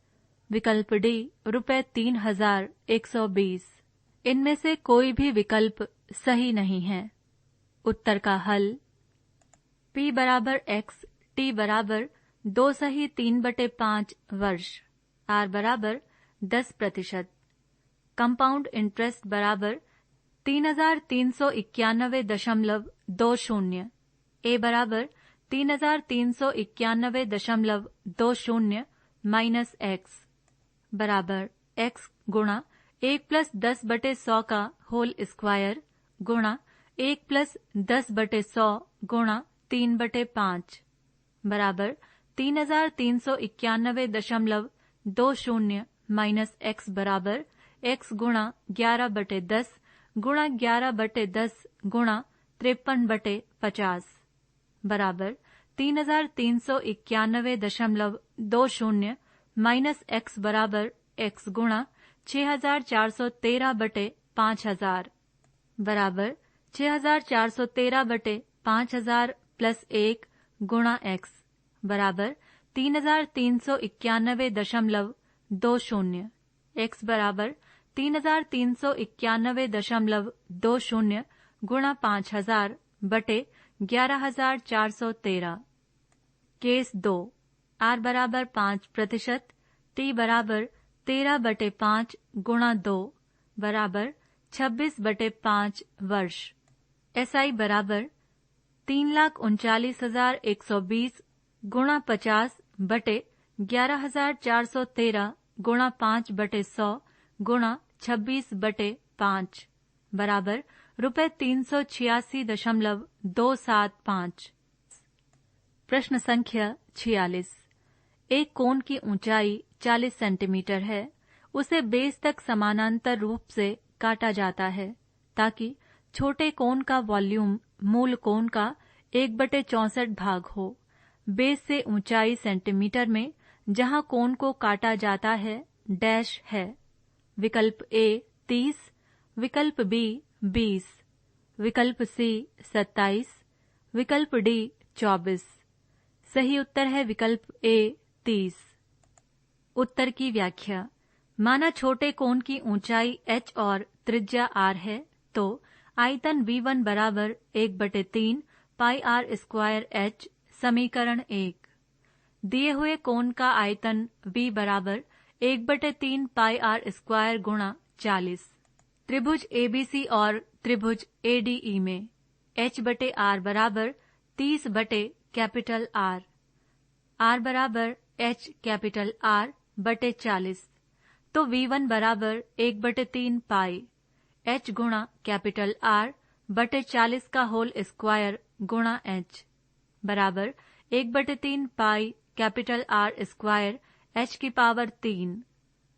विकल्प डी ₹3,120। इनमें से कोई भी विकल्प सही नहीं है। उत्तर का हल। P बराबर x, T बराबर 2 सही 3/5 वर्ष, R बराबर 10%। कंपाउंड इंटरेस्ट बराबर 3,391.20, A बराबर 3,391.20 माइनस x बराबर x गुणा 1 प्लस 10/100 का होल स्क्वायर गुणा 1 प्लस 10/100 गुणा 3/5 बराबर 3,391.20 माइनस x बराबर x गुणा 11/10 गुणा 11/10 गुणा 53/50 बराबर 3,391.20 माइनस x बराबर x गुणा 6,413/5000 बराबर 6,413/5000 प्लस 1 गुणा x बराबर 3,391.20 x बराबर 3,391.20 गुणा 5000 बटे 11,413। केस 2। R बराबर 5%, T बराबर 13/5 गुणा 2 बराबर 26/5 वर्ष। SI बराबर 3,39,120 गुणा 50 बटे 11,413 गुणा 5/100 गुणा 26/5 बराबर ₹386.275। प्रश्न संख्या 46। एक कोन की ऊंचाई 40 सेंटीमीटर है। उसे बेस तक समानांतर रूप से काटा जाता है ताकि छोटे कोन का वॉल्यूम मूल कोन का 1/64 भाग हो। बेस से ऊंचाई सेंटीमीटर में जहां कोन को काटा जाता है डैश है। विकल्प ए 30, विकल्प बी 20, विकल्प सी 27, विकल्प डी 24। सही उत्तर है विकल्प ए 30। उत्तर की व्याख्या। माना छोटे कोन की ऊंचाई h और त्रिज्या r है तो आयतन V1 बराबर 1/3 पाई r स्क्वायर h। समीकरण 1। दिए हुए कोण का आयतन V बराबर 1/3 पाई आर स्क्वायर गुणा 40। त्रिभुज ABC और त्रिभुज ADE में H/R बराबर 30/R, R बराबर H/R/40। तो V1 बराबर 1/3 पाई H गुणा R/40 का होल स्क्वायर गुणा H बराबर 1/3 पाई R स्क्वायर H की पावर 3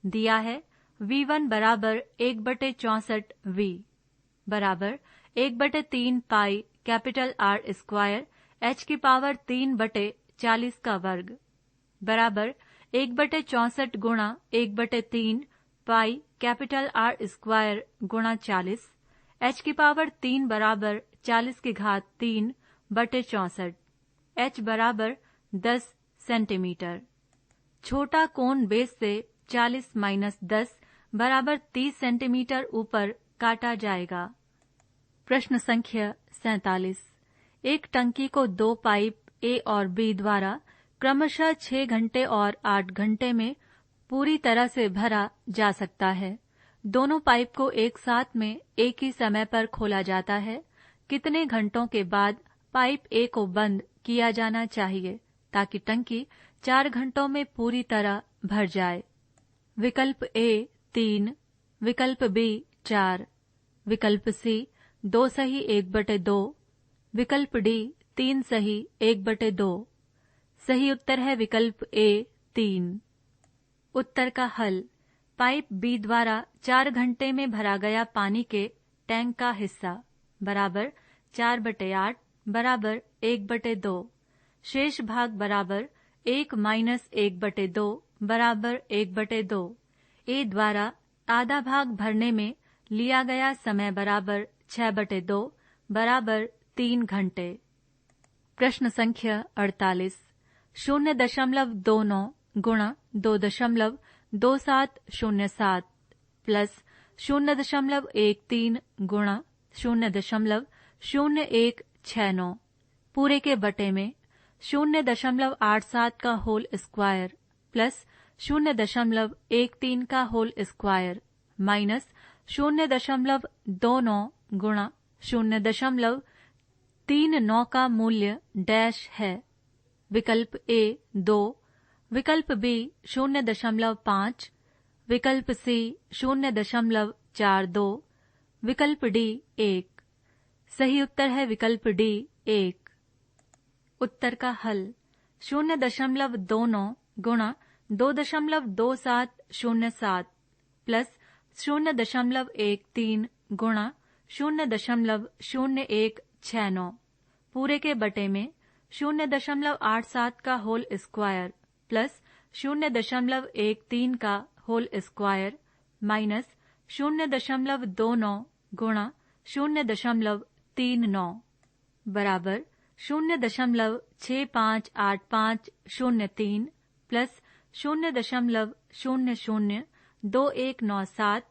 दिया है। V1 बराबर 1/64 V बराबर 1/3 पाई R स्क्वायर H की पावर 3/40 का वर्ग बराबर 1/64 गुणा 1/3 पाई R स्क्वायर गुणा 40 H की पावर 3 बराबर 40 की घात 3/64। H बराबर 10 सेंटीमीटर। छोटा कोण बेस से 40 माइनस 10 बराबर 30 सेंटीमीटर ऊपर काटा जाएगा। प्रश्न संख्या 47। एक टंकी को दो पाइप A और B द्वारा क्रमशः 6 घंटे और 8 घंटे में पूरी तरह से भरा जा सकता है। दोनों पाइप को एक साथ में एक ही समय पर खोला जाता है। कितने घंटों के बाद पाइप A को बंद किया जाना चाहिए ताकि टंकी 4 घंटों में पूरी तरह भर जाए? विकल्प A 3, विकल्प B 4, विकल्प C 2 सही 1/2, विकल्प D 3 सही 1/2। सही उत्तर है विकल्प A 3। उत्तर का हल। पाइप B द्वारा 4 घंटे में भरा गया पानी के टैंक का हिस्सा बराबर 4/8 बराबर 1/2। शेष भाग बराबर 1 माइनस 1/2 बराबर 1/2। A द्वारा आधा भाग भरने में लिया गया समय बराबर 6/2 बराबर 3 घंटे। प्रश्न संख्या 48। 0.29 गुणा 2.2707 प्लस 0.13 गुणा 0.0169 पूरे के बटे में 0.87 का होल स्क्वायर प्लस 0.13 का होल स्क्वायर माइनस 0.29 गुणा 0.39 का मूल्य डैश है। विकल्प A 2, विकल्प B 0.5, विकल्प C 0.42, विकल्प D 1। सही उत्तर है विकल्प D 1। उत्तर का हल। 0.29 गुणा 2.2707 प्लस 0.13 गुणा 0.0169 पूरे के बटे में 0.87 का होल स्क्वायर प्लस 0.13 का होल स्क्वायर माइनस 0.29 गुणा 0.39 बराबर 0.658503 प्लस 0.002197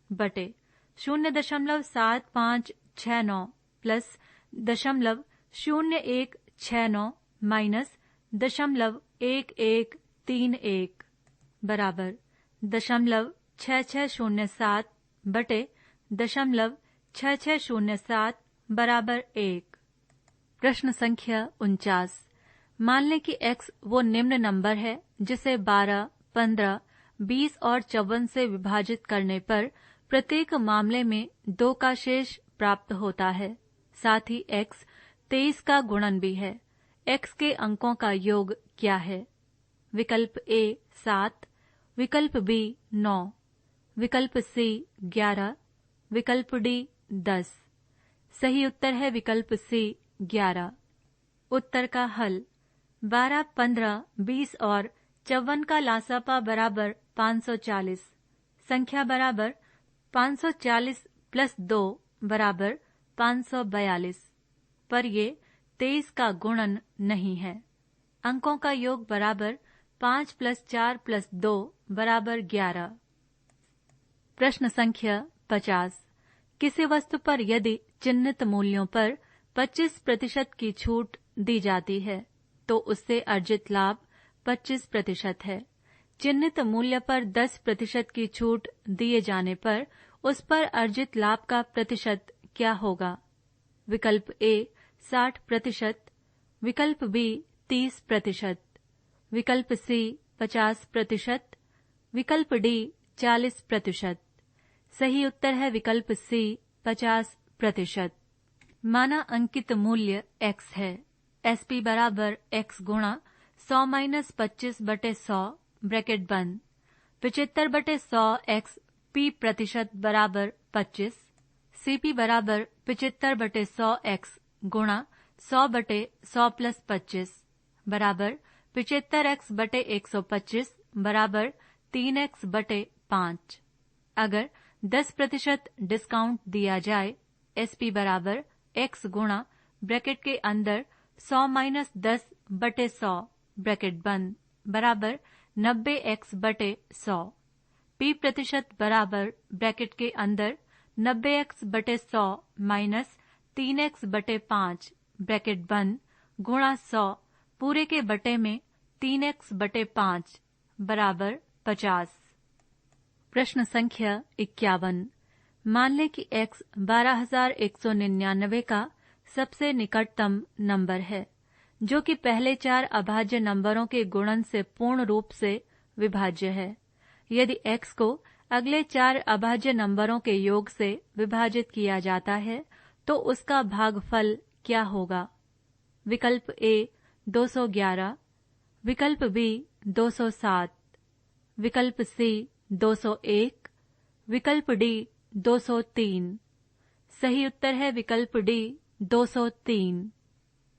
बटे 0.7569 प्लस 0.0169 माइनस 0.1131 बराबर 0.6607 बटे 0.6607 बराबर 1। प्रश्न संख्या 49। मान लें कि x वो निम्न नंबर है जिसे 12, 15, 20 और 54 से विभाजित करने पर प्रत्येक मामले में 2 का शेष प्राप्त होता है। साथ ही x 23 का गुणन भी है। x के अंकों का योग क्या है? विकल्प A 7, विकल्प B 9, विकल्प C 11, विकल्प D 10। सही उत्तर है विकल्प C 11। उत्तर का हल। 12, 15, 20 और 54 का लासापा बराबर 540। संख्या बराबर 540 प्लस 2 बराबर 542। पर ये 23 का गुणन नहीं है। अंकों का योग बराबर 5 प्लस 4 प्लस 2 बराबर 11। प्रश्न संख्या 50। किसी वस्तु पर यदि चिन्हित मूल्यों पर 25% की छूट दी जाती है तो उससे अर्जित लाभ 25% है। चिन्हित मूल्य पर 10% की छूट दिए जाने पर उस पर अर्जित लाभ का प्रतिशत क्या होगा? विकल्प ए 60%, विकल्प बी 30%, विकल्प सी 50%, विकल्प डी 40%। सही उत्तर है विकल्प सी 50%। माना अंकित मूल्य x है। SP बराबर x गुणा 100 माइनस 25/100 ब्रैकेट बंद 75/100 x p प्रतिशत बराबर 25। CP बराबर 75/100 x गुणा 100/100 प्लस 25 बराबर 75x/125 बराबर 3x/5। अगर 10% डिस्काउंट दिया जाए, SP बराबर x गुणा ब्रैकेट के अंदर 100 माइनस 10/100 ब्रैकेट बंद बराबर 90x/100। P प्रतिशत बराबर ब्रैकेट के अंदर 90x/100 माइनस 3x/5 ब्रैकेट बंद गुणा 100 पूरे के बटे में 3x/5 बराबर 50। प्रश्न संख्या 51। मान लें कि x 12,199 का सबसे निकटतम नंबर है, जो कि पहले 4 अभाज्य नंबरों के गुणन से पूर्ण रूप से विभाज्य है। यदि x को अगले 4 अभाज्य नंबरों के योग से विभाजित किया जाता है तो उसका भागफल क्या होगा? विकल्प ए 211, विकल्प बी 207, विकल्प सी 201, विकल्प डी 203। सही उत्तर है विकल्प डी 203।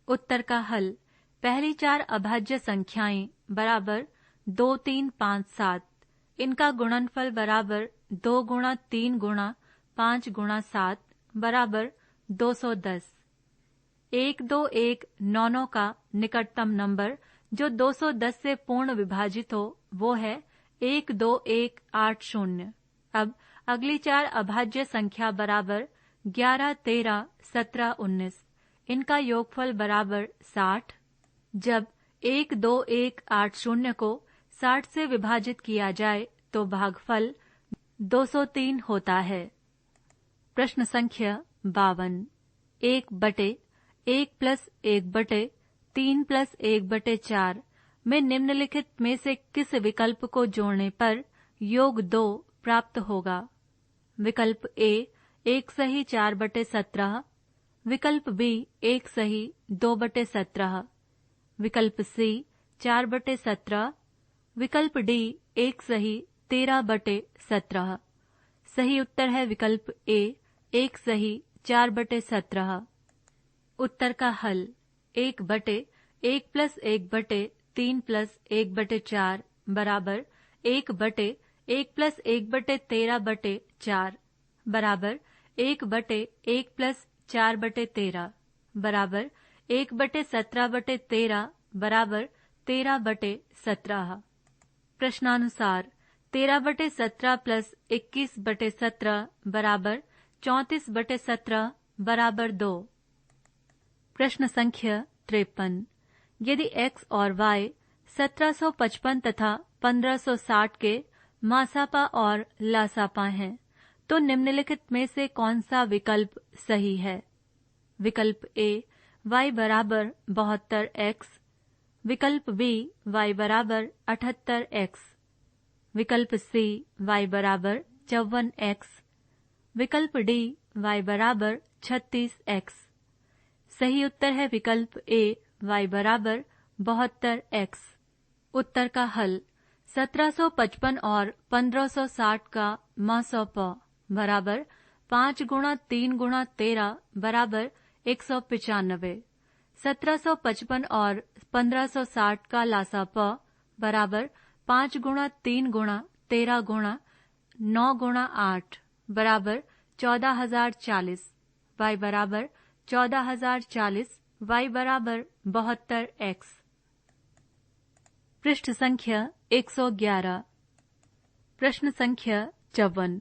उत्तर का हल। पहली 4 अभाज्य संख्याएं बराबर 2, 3, 5, 7। इनका गुणनफल बराबर 2 गुणा 3 गुणा 5 गुणा 7 बराबर 210। 1, 2, 1, 9, 9 का निकटतम नंबर जो 210 से पूर्ण विभाजित हो वो है 1, 2, 1, 8, 0। अब अगली 4 अभाज्य संख्या बराबर 11, 13, 17, 19। इनका योगफल बराबर 60। जब 1, 2, 1, 8, 0 को 60 से विभाजित किया जाए तो भागफल 203 होता है। प्रश्न संख्या 52। 1/1 प्लस 1/3 प्लस 1/4 में निम्नलिखित में से किस विकल्प को जोड़ने पर योग 2 प्राप्त होगा? विकल्प ए 1 सही 4/17, विकल्प बी 1 सही 2/17, विकल्प सी 4/17, विकल्प डी 1 सही 13/17। सही उत्तर है विकल्प ए 1 सही 4/17। उत्तर का हल। 1/1 प्लस 1/3 प्लस 1/4 बराबर 1/1 प्लस 1/13/4 बराबर 1/1 प्लस 4/13 बराबर 1/17/13 बराबर 13/17। प्रश्नानुसार 13/17 प्लस 21/17 बराबर 34/17 बराबर 2। प्रश्न संख्या 53। यदि x और y 1755 तथा 1560 के मासापा और लासापा हैं, तो निम्नलिखित में से कौन सा विकल्प सही है? विकल्प ए y बराबर 72x, विकल्प बी y बराबर 78x, विकल्प सी y बराबर 54x, विकल्प डी y बराबर 36x। सही उत्तर है विकल्प ए y बराबर 72x। उत्तर का हल। 1755 और 1560 का मासौपा बराबर 5 गुणा 3 गुणा 13 बराबर 195। 1755 और 1560 का लासापा बराबर 5 गुणा 3 गुणा 13 गुणा 9 गुणा 8 बराबर 14,040। y बराबर 14,040, y बराबर 72x। पृष्ठ संख्या 111। प्रश्न संख्या 54।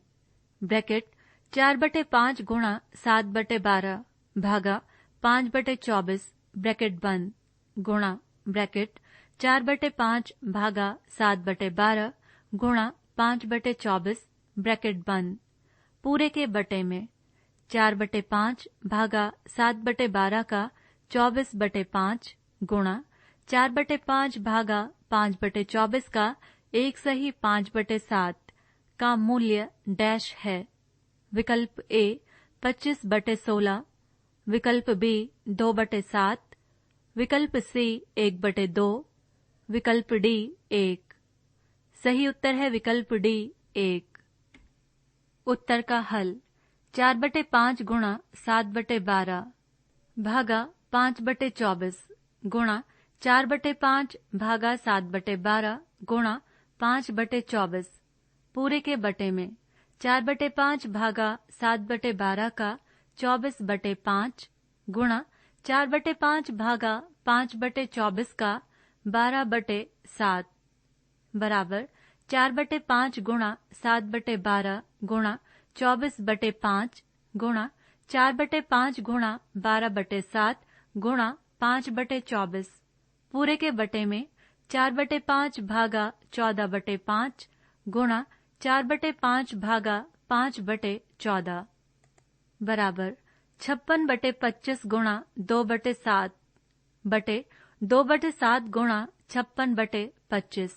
ब्रैकेट 4/5 गुणा 7/12 भागा 5/24 ब्रैकेट बंद गुणा ब्रैकेट 4/5 भागा 7/12 गुणा 5/24 ब्रैकेट बंद। पूरे के बटे में 4/5 भागा 7/12 का 24/5 गुणा 4/5 भागा 5/24 का 1/5/7 का मूल्य डैश है। विकल्प ए 25/16, विकल्प बी 2/7, विकल्प सी 1/2, विकल्प डी 1। सही उत्तर है विकल्प डी 1। उत्तर का हल 4/5 गुणा 7/12 भागा 5/24 गुणा 4/5 भागा 7/12 गुणा 5/24 पूरे के बटे में 4/5 भागा 7/12 का 24/5 गुणा 4/5 भागा 5/24 का 12/7 बराबर 4/5 गुणा 7/12 गुणा 24/5 गुणा 4/5 गुणा 12/7 गुणा 5/24 पूरे के बटे में 4/5 भागा 14/5 गुणा 4/5 भागा 5/14 बराबर 56/25 गुणा 2/7 बटे 2/7 गुणा 56/25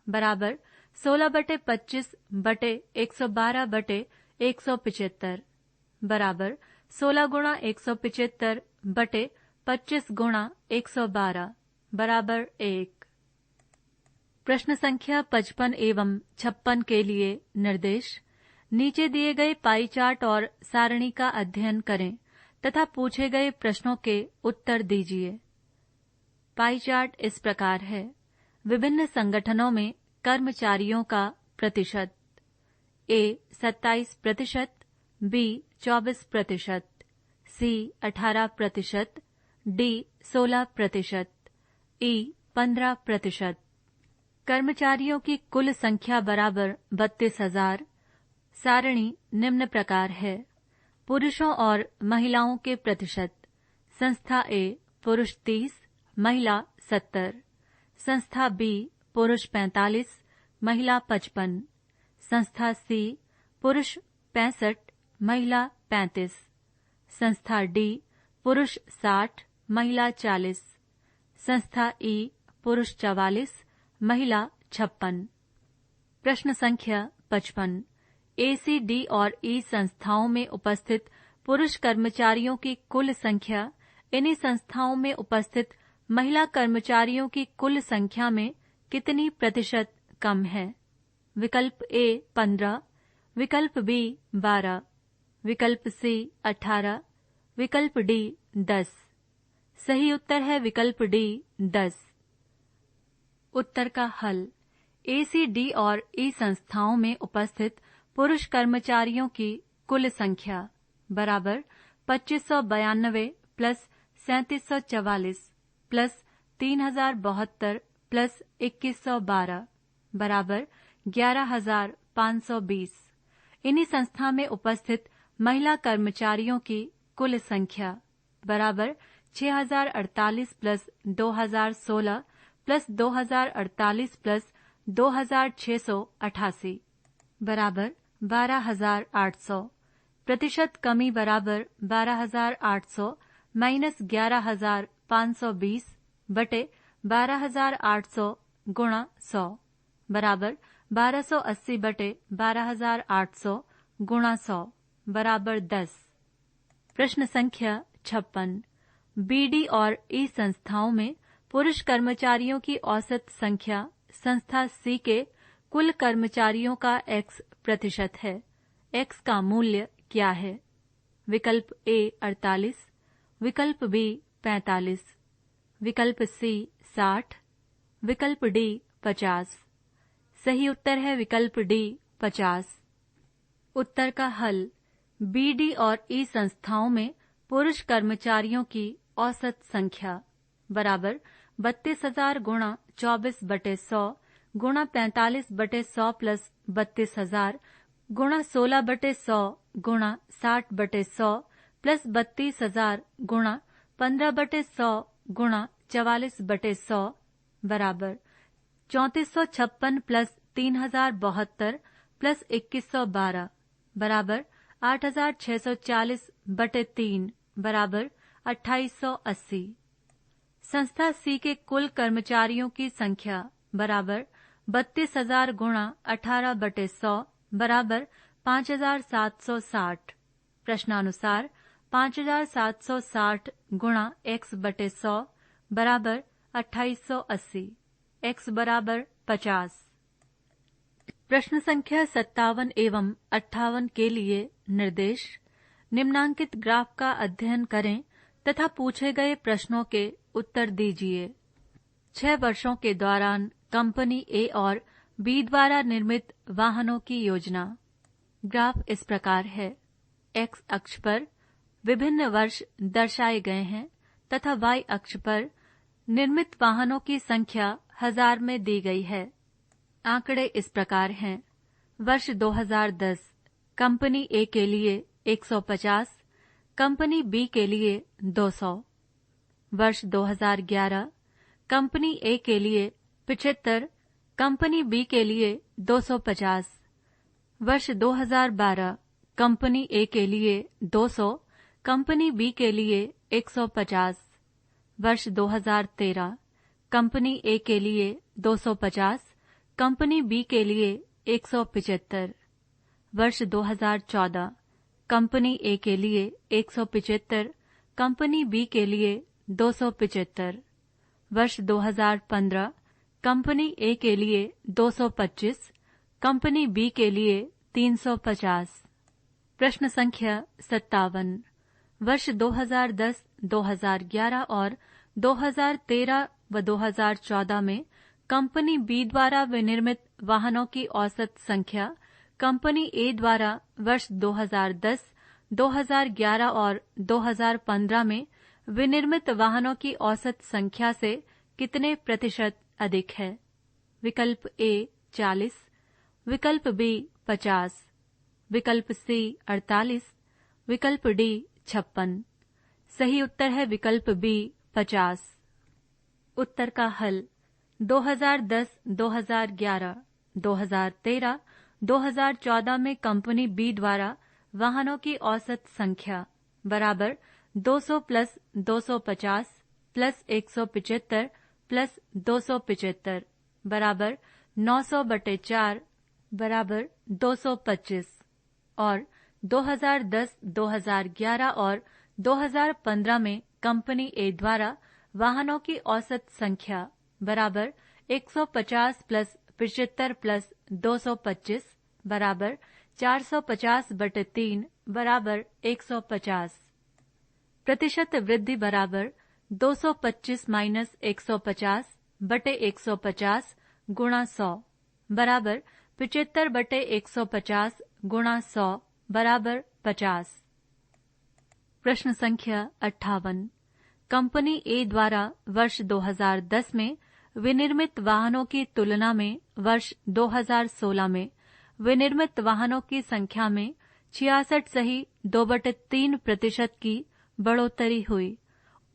बराबर 16/25 बटे 112 बटे 175 बराबर 16 गुणा 175 बटे 25 गुणा 112 बराबर 1। प्रश्न संख्या 55 एवं 56 के लिए निर्देश। नीचे दिए गए पाई चार्ट और सारणी का अध्ययन करें तथा पूछे गए प्रश्नों के उत्तर दीजिए। पाई चार्ट इस प्रकार है। विभिन्न संगठनों में कर्मचारियों का प्रतिशत। ए 27%, बी 24%, सी 18%, डी 16%, ई 15%। कर्मचारियों की कुल संख्या बराबर 32,000। सारणी निम्न प्रकार है। पुरुषों और महिलाओं के प्रतिशत। संस्था ए पुरुष 30, महिला 70। संस्था बी पुरुष 45, महिला 55। संस्था सी पुरुष 65, महिला 35। संस्था डी पुरुष 60, महिला 40। संस्था ई पुरुष 44, महिला 56। प्रश्न संख्या 55। ए, सी, डी और ई संस्थाओं में उपस्थित पुरुष कर्मचारियों की कुल संख्या इन्हीं संस्थाओं में उपस्थित महिला कर्मचारियों की कुल संख्या में कितनी प्रतिशत कम है? विकल्प ए 15, विकल्प बी 12, विकल्प सी 18, विकल्प डी 10। सही उत्तर है विकल्प डी 10। उत्तर का हल ए, सी, डी और ई संस्थाओं में उपस्थित पुरुष कर्मचारियों की कुल संख्या बराबर 2592 प्लस 3744 प्लस 3072 प्लस 2112 बराबर 11,520। इन्हीं संस्था में उपस्थित महिला कर्मचारियों की कुल संख्या बराबर 6,048 प्लस 2,016 प्लस 2,048 प्लस 2,688 बराबर 12,800। प्रतिशत कमी बराबर 12,800 माइनस 11,520 बटे 12,800 गुणा 100 बराबर 1280 बटे 12,800 गुणा 100 बराबर 10। प्रश्न संख्या 56। बी, डी और ई संस्थाओं में पुरुष कर्मचारियों की औसत संख्या संस्था सी के कुल कर्मचारियों का x प्रतिशत है। x का मूल्य क्या है? विकल्प ए 48, विकल्प बी 45, विकल्प सी 60, विकल्प डी 50। सही उत्तर है विकल्प डी 50। उत्तर का हल बी, डी और ई संस्थाओं में पुरुष कर्मचारियों की औसत संख्या बराबर 32,000 गुणा 24/100 गुणा 45/100 प्लस 32,000 गुणा 16/100 गुणा 60/100 प्लस 32,000 गुणा 15/100 गुणा 44/100 बराबर 3456 प्लस 3072 प्लस 2112 बराबर 8640 बटे 3 बराबर 2880। संस्था सी के कुल कर्मचारियों की संख्या बराबर 32,000 गुणा 18 बटे 100 बराबर 5,760। प्रश्नानुसार 5,760 गुणा x बटे 100 बराबर 2880, x बराबर 50। प्रश्न संख्या 57 एवं 58 के लिए निर्देश। निम्नांकित ग्राफ का अध्ययन करें तथा पूछे गए प्रश्नों के उत्तर दीजिए। 6 वर्षों के दौरान कंपनी ए और बी द्वारा निर्मित वाहनों की योजना। ग्राफ इस प्रकार है। एक्स अक्ष पर विभिन्न वर्ष दर्शाए गए हैं तथा वाई अक्ष पर निर्मित वाहनों की संख्या हजार में दी गई है। आंकड़े इस प्रकार हैं। वर्ष 2010 कंपनी ए के लिए 150, कंपनी बी के लिए 200। वर्ष 2011 कंपनी ए के लिए 75, कंपनी बी के लिए 250। वर्ष 2012 कंपनी ए के लिए 200, कंपनी बी के लिए 150। वर्ष 2013 कंपनी ए के लिए 250, कंपनी बी के लिए 175। वर्ष 2014 कंपनी ए के लिए 175, कंपनी बी के लिए 275। वर्ष 2015 कंपनी ए के लिए 225, कंपनी बी के लिए 350। प्रश्न संख्या 57। वर्ष 2010, 2011 और 2013 व 2014 में कंपनी बी द्वारा विनिर्मित वाहनों की औसत संख्या कंपनी ए द्वारा वर्ष 2010, 2011 और 2015 में विनिर्मित वाहनों की औसत संख्या से कितने प्रतिशत अधिक है? विकल्प ए 40, विकल्प बी 50, विकल्प सी 48, विकल्प डी 56। सही उत्तर है विकल्प बी 50। उत्तर का हल 2010, 2011, 2013, 2014 में कंपनी बी द्वारा वाहनों की औसत संख्या बराबर 200 प्लस 250 प्लस 175 प्लस 275 बराबर 900 बटे 4 बराबर 225 और 2010, 2011 और 2015 में कंपनी ए द्वारा वाहनों की औसत संख्या बराबर 150 प्लस 75 प्लस 225 बराबर 450 बटे 3 बराबर 150। प्रतिशत वृद्धि बराबर 225 माइनस 150 बटे 150 गुणा 100 बराबर 75 बटे 150 गुणा 100 बराबर 50। प्रश्न संख्या 58। कंपनी ए द्वारा वर्ष 2010 में विनिर्मित वाहनों की तुलना में वर्ष 2016 में विनिर्मित वाहनों की संख्या में 66 सही 2/3% की बढ़ोतरी हुई।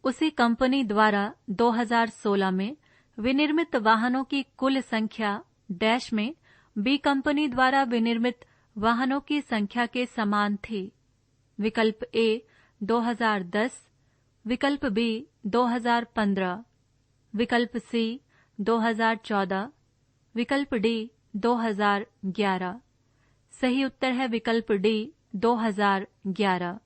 उसी कंपनी द्वारा 2016 में विनिर्मित वाहनों की कुल संख्या डैश में बी कंपनी द्वारा विनिर्मित वाहनों की संख्या के समान थी। विकल्प ए 2010, विकल्प बी 2015, विकल्प सी 2014, विकल्प डी 2011। सही उत्तर है विकल्प डी 2011।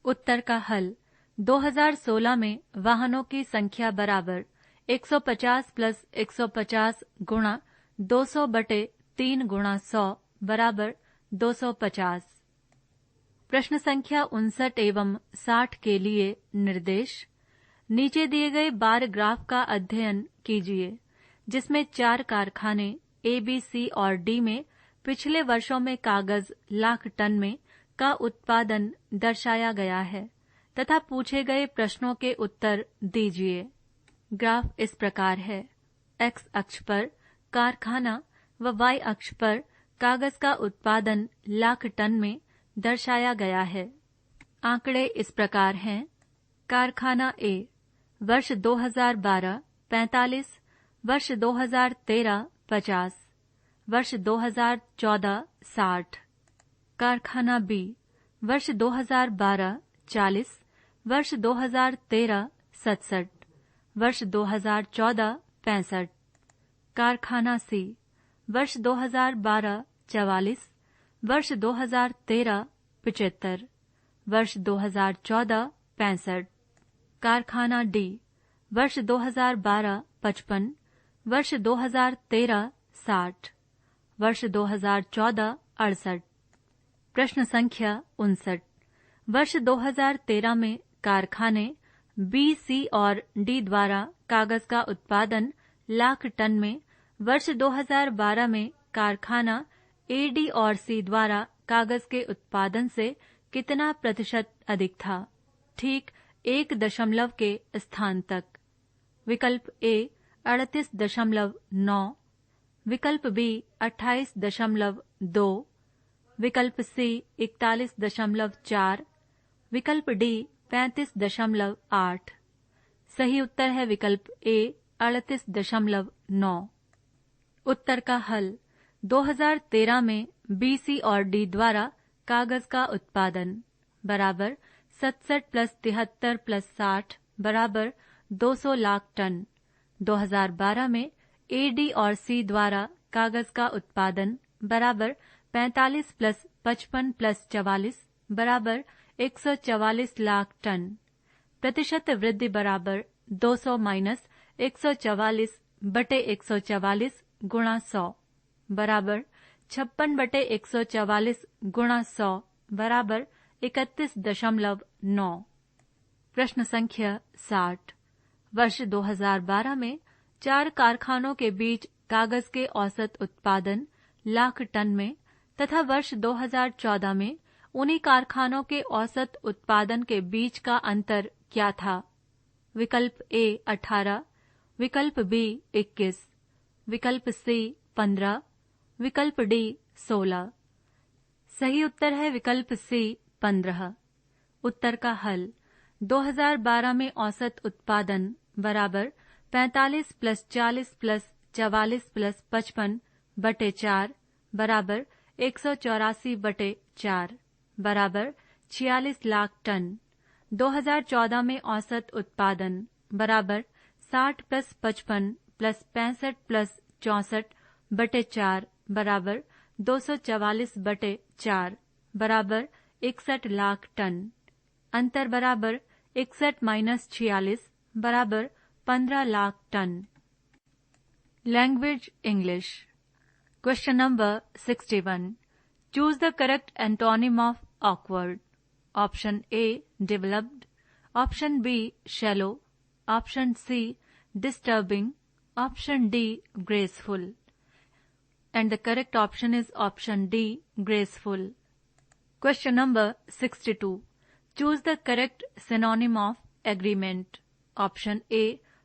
उत्तर का हल 2016 में वाहनों की संख्या बराबर 150 प्लस 150 गुणा 200 बटे 3 गुणा 100 बराबर 250। प्रश्न संख्या 59 एवं 60 के लिए निर्देश। नीचे दिए गए बार ग्राफ का अध्ययन कीजिए जिसमें 4 कारखाने ए, बी, सी और डी में पिछले वर्षों में कागज लाख टन में का उत्पादन दर्शाया गया है तथा पूछे गए प्रश्नों के उत्तर दीजिए। ग्राफ इस प्रकार है। एक्स अक्ष पर कारखाना व वाई अक्ष पर कागज का उत्पादन लाख टन में दर्शाया गया है। आंकड़े इस प्रकार हैं। कारखाना ए वर्ष 2012 45, वर्ष 2013 50, वर्ष 2014 60। कारखाना बी वर्ष 2012 40, वर्ष 2013 67, वर्ष 2014 65। कारखाना सी वर्ष 2012 44, वर्ष 2013 75, वर्ष 2014 65। कारखाना डी वर्ष 2012 55, वर्ष 2013 60, वर्ष 2014 68। प्रश्न संख्या 59। वर्ष 2013 में कारखाने बी, सी और डी द्वारा कागज का उत्पादन लाख टन में, वर्ष 2012 में कारखाना ए, डी और सी द्वारा कागज के उत्पादन से कितना प्रतिशत अधिक था? ठीक 1 दशमलव के स्थान तक। विकल्प ए 38.9, विकल्प बी 28.2, विकल्प सी 41.4, विकल्प डी 35.8। सही उत्तर है विकल्प ए 38.9। उत्तर का हल 2013 में बी, सी और डी द्वारा कागज का उत्पादन बराबर 67 + 73 + 60 बराबर 200 लाख टन। 2012 में ए, डी और सी द्वारा कागज का उत्पादन बराबर 45 + 55 + 44 बराबर 144 लाख टन। प्रतिशत वृद्धि बराबर 200 - 144 बटे 144 गुणा 100 बराबर 56 / 144 गुणा 100 बराबर 31.9। प्रश्न संख्या 60। वर्ष 2012 में 4 कारखानों के बीच कागज के औसत उत्पादन लाख टन में तथा वर्ष 2014 में उन्हीं कारखानों के औसत उत्पादन के बीच का अंतर क्या था? विकल्प ए 18, विकल्प बी 21, विकल्प सी 15, विकल्प डी 16। सही उत्तर है विकल्प सी 15। उत्तर का हल 2012 में औसत उत्पादन बराबर 45 + 40 + 44 + 55 बटे 4 बराबर 184 बटे 4 बराबर 46 लाख टन। 2014 में औसत उत्पादन बराबर 60 + 55 + 65 + 64 बटे 4 बराबर 244 बटे 4 बराबर 61 लाख टन। अंतर बराबर 61 - 46 बराबर 15 lakh ton. Language English. Question number 61। Choose the correct antonym of awkward. Option A developed, option B shallow, option C disturbing, option D graceful. And the correct option is option D, graceful. Question number 62. Choose the correct synonym of agreement. Option A,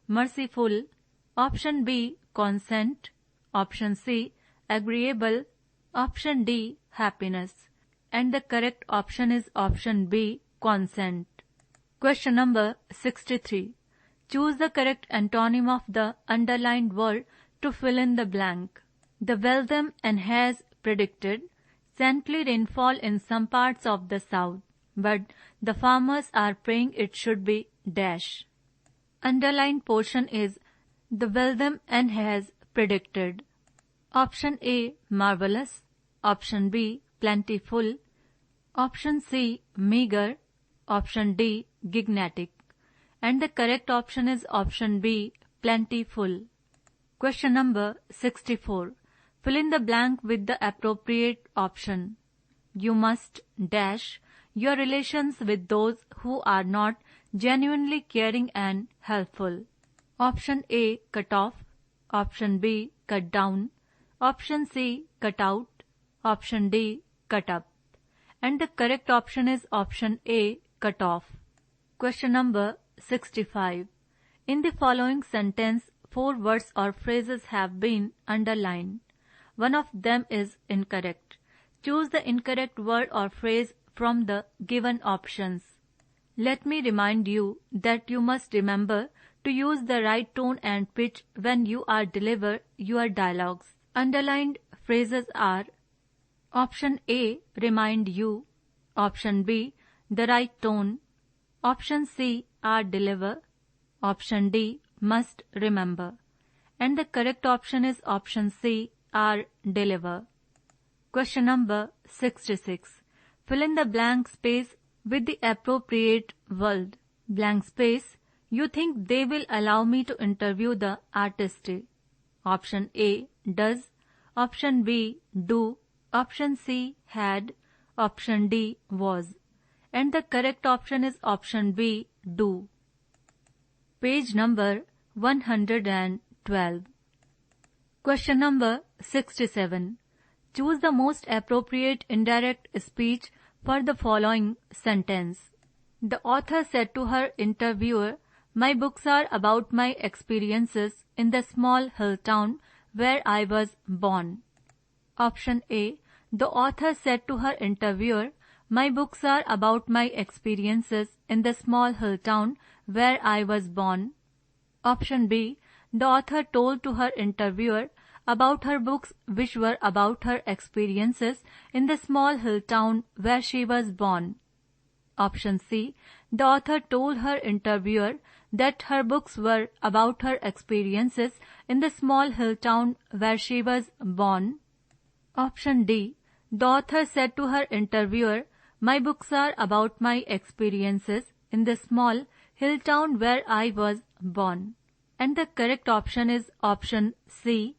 merciful, option B, consent, option C, agreeable, option D, happiness. And the correct option is option B, consent. Question number 63. Choose the correct antonym of the underlined word to fill in the blank. The Weldham and has predicted scantily rainfall in some parts of the south, but the farmers are praying it should be dash. Underlined portion is the Weldham and has predicted. Option A, marvelous, option B, plentiful, option C, meager, option D, gigantic. And the correct option is option B, plentiful. Question number 64. Fill in the blank with the appropriate option. You must dash your relations with those who are not genuinely caring and helpful. Option A, cut off, option B, cut down, option C, cut out, option D, cut up. And the correct option is option A, cut off. Question number 65. In the following sentence, 4 words or phrases have been underlined. One of them is incorrect. Choose the incorrect word or phrase from the given options. Let me remind you that you must remember to use the right tone and pitch when you are deliver your dialogues. Underlined phrases are option A, remind you, option B, the right tone, option C, are deliver, option D, must remember. And the correct option is option C, are deliver. Question number 66. Fill in the blank space with the appropriate word. Blank space. You think they will allow me to interview the artist? Option A, does. Option B, do. Option C, had. Option D, was. And the correct option is option B, do. Page number 112. Question number 67. Choose the most appropriate indirect speech for the following sentence. The author said to her interviewer, "My books are about my experiences in the small hill town where I was born." Option A. The author said to her interviewer, "My books are about my experiences in the small hill town where I was born." Option B. The author told to her interviewer about her books which were about her experiences in the small hill town where she was born. Option C. The author told her interviewer that her books were about her experiences in the small hill town where she was born. Option D. The author said to her interviewer, "My books are about my experiences in the small hill town where I was born." And the correct option is option C.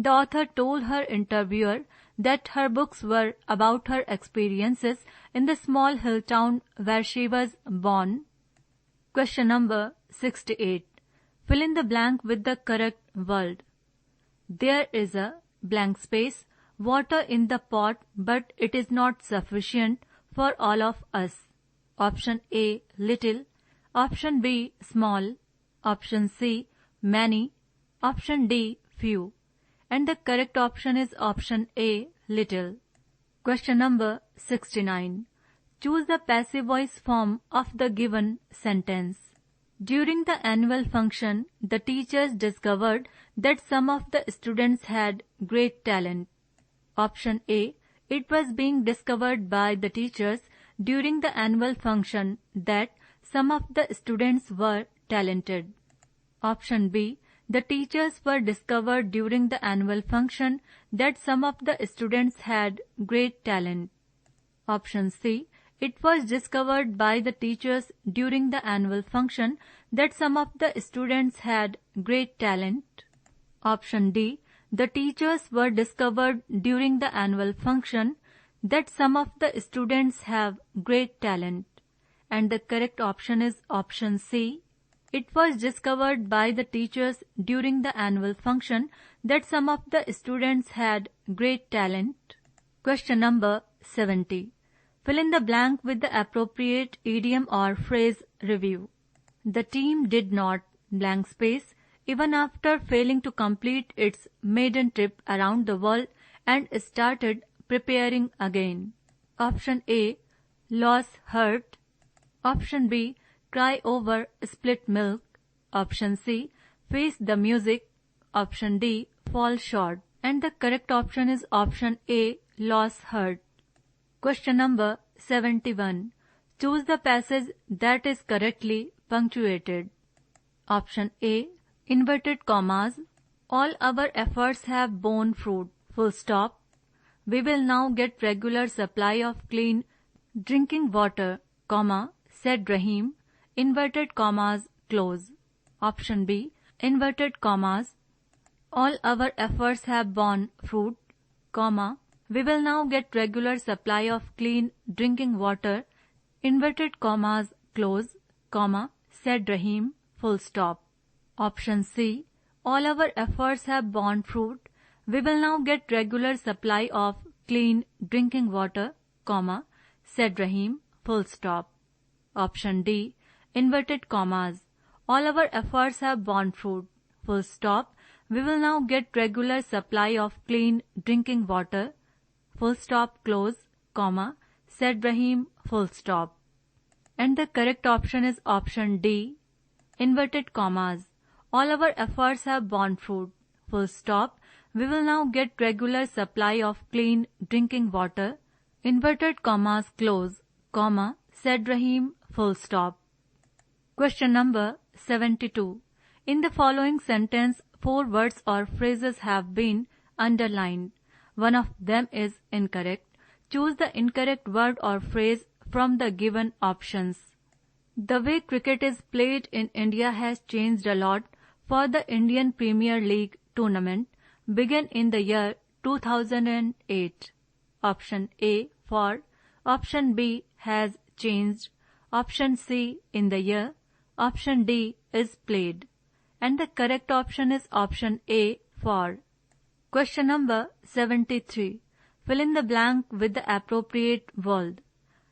The author told her interviewer that her books were about her experiences in the small hill town where she was born. Question number 68. Fill in the blank with the correct word. There is a blank space, water in the pot, but it is not sufficient for all of us. Option A, little. Option B, small. Option C, many. Option D, few. And the correct option is option A, little. Question number 69. Choose the passive voice form of the given sentence. During the annual function, the teachers discovered that some of the students had great talent. Option A. It was being discovered by the teachers during the annual function that some of the students were talented. Option B. The teachers were discovered during the annual function that some of the students had great talent. Option C. It was discovered by the teachers during the annual function that some of the students had great talent. Option D. The teachers were discovered during the annual function that some of the students have great talent. And the correct option is option C. It was discovered by the teachers during the annual function that some of the students had great talent. Question number 70. Fill in the blank with the appropriate idiom or phrase review. The team did not blank space even after failing to complete its maiden trip around the world and started preparing again. Option A, loss hurt. Option B, cry over spilt milk. Option C, face the music. Option D, fall short. And the correct option is option A, loss hurt. Question number 71. Choose the passage that is correctly punctuated. Option A, inverted commas. All our efforts have borne fruit. Full stop. We will now get regular supply of clean drinking water, comma, said Rahim. Inverted commas, close. Option B, inverted commas. All our efforts have borne fruit, comma, we will now get regular supply of clean drinking water, inverted commas, close, comma, said Rahim, full stop. Option C, all our efforts have borne fruit. We will now get regular supply of clean drinking water, comma, said Rahim, full stop. Option D, inverted commas. All our efforts have borne fruit, full stop. We will now get regular supply of clean drinking water, full stop, close, comma, said Rahim, full stop. And the correct option is option D. inverted commas. All our efforts have borne fruit. Full stop. We will now get regular supply of clean drinking water. Inverted commas close, comma, said Rahim, full stop. Question number 72. In the following sentence, 4 words or phrases have been underlined. One of them is incorrect. Choose the incorrect word or phrase from the given options. The way cricket is played in India has changed a lot for the Indian Premier League tournament began in the year 2008. Option A for, option B has changed, option C in the year, option D is played. And the correct option is option A for. Question number 73. Fill in the blank with the appropriate word.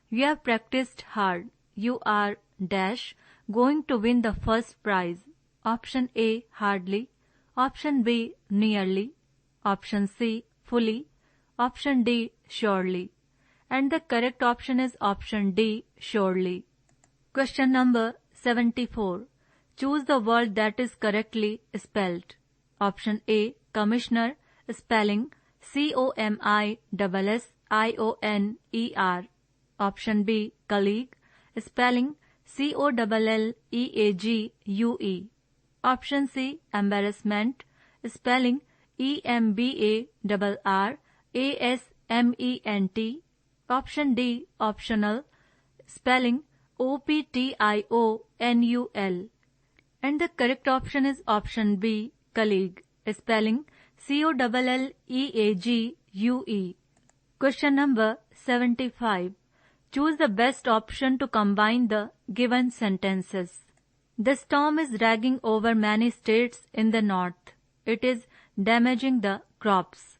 You have practiced hard. You are dash going to win the first prize. Option A hardly, option B nearly, option C fully, option D surely. And the correct option is option D surely. Question number 74. Choose the word that is correctly spelled. Option A commissioner, spelling COMISSIONER. Option B colleague, spelling COLLEAGUE. Option C embarrassment, spelling EMBARRASMENT. Option D optional, spelling OPTIONUL. And the correct option is option B colleague, spelling COLLEAGUE. Question number 75. Choose the best option to combine the given sentences. The storm is dragging over many states in the north. It is damaging the crops.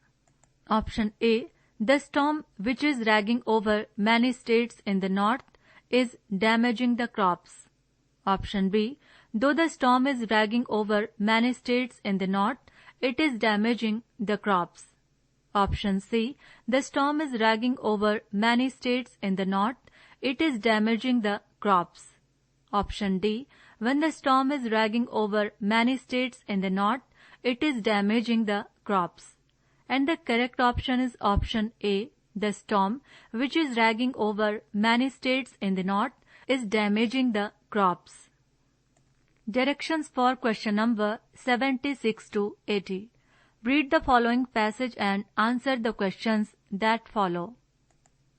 Option A. The storm which is dragging over many states in the north is damaging the crops. Option B. Though the storm is dragging over many states in the north, it is damaging the crops. Option C. The storm is dragging over many states in the north, it is damaging the crops. Option D. When the storm is dragging over many states in the north, it is damaging the crops. And the correct option is option A. The storm, which is dragging over many states in the north, is damaging the crops. Directions for question number 76 to 80. Read the following passage and answer the questions that follow.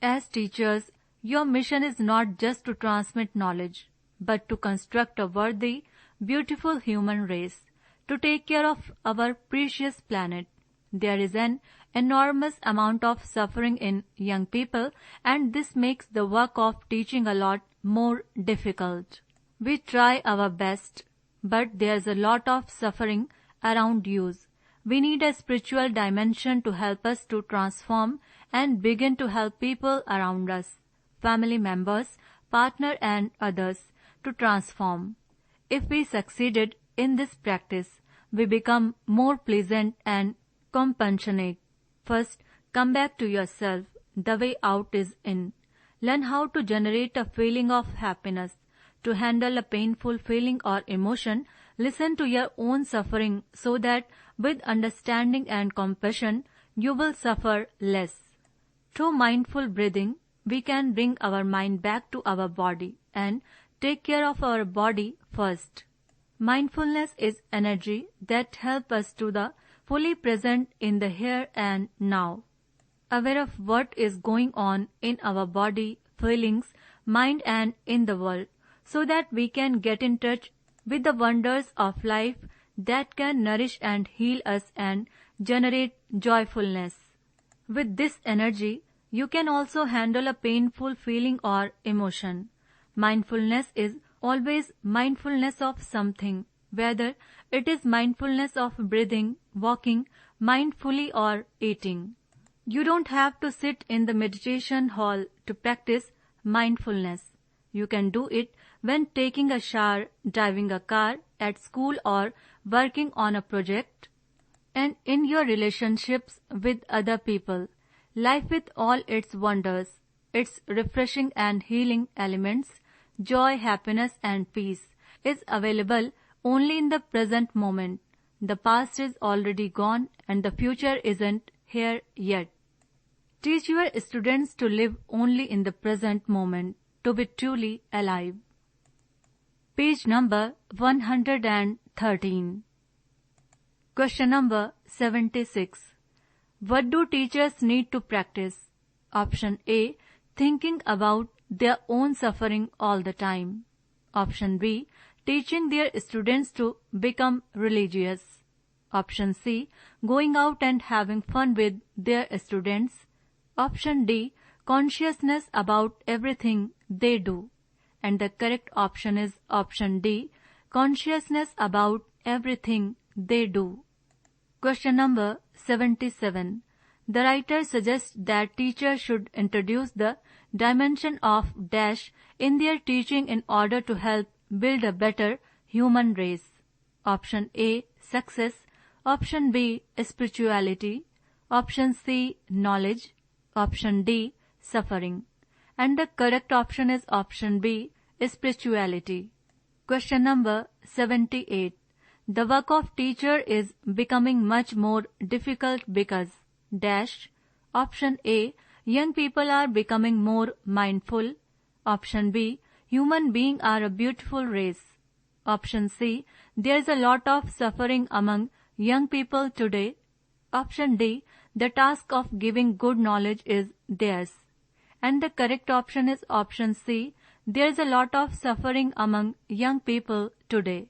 As teachers, your mission is not just to transmit knowledge, but to construct a worthy, beautiful human race, to take care of our precious planet. There is an enormous amount of suffering in young people, and this makes the work of teaching a lot more difficult. We try our best, but there's a lot of suffering around you. We need a spiritual dimension to help us to transform and begin to help people around us, family members, partner and others, to transform. If we succeeded in this practice, we become more pleasant and compassionate. First, come back to yourself. The way out is in. Learn how to generate a feeling of happiness. To handle a painful feeling or emotion, listen to your own suffering so that with understanding and compassion, you will suffer less. Through mindful breathing, we can bring our mind back to our body and take care of our body first. Mindfulness is energy that helps us to the fully present in the here and now, aware of what is going on in our body, feelings, mind and in the world, so that we can get in touch with the wonders of life that can nourish and heal us and generate joyfulness. With this energy, you can also handle a painful feeling or emotion. Mindfulness is always mindfulness of something, whether it is mindfulness of breathing, walking, mindfully or eating. You don't have to sit in the meditation hall to practice mindfulness. You can do it when taking a shower, driving a car, at school or working on a project, and in your relationships with other people. Life with all its wonders, its refreshing and healing elements, joy, happiness and peace, is available only in the present moment. The past is already gone and the future isn't here yet. Teach your students to live only in the present moment, to be truly alive. Page number 113. Question number 76. What do teachers need to practice? Option A. Thinking about their own suffering all the time. Option B. Teaching their students to become religious. Option C. Going out and having fun with their students. Option D. Consciousness about everything they do. And the correct option is option D. Consciousness about everything they do. Question number 77. The writer suggests that teachers should introduce the dimension of dash in their teaching in order to help build a better human race. Option A. Success. Option B. Spirituality. Option C. Knowledge. Option D. Suffering. And the correct option is option B. Spirituality. Question number 78. The work of teacher is becoming much more difficult because dash. Option A. Young people are becoming more mindful. Option B. Human beings are a beautiful race. Option C. There is a lot of suffering among young people today. Option D. The task of giving good knowledge is theirs. And the correct option is option C. There is a lot of suffering among young people today.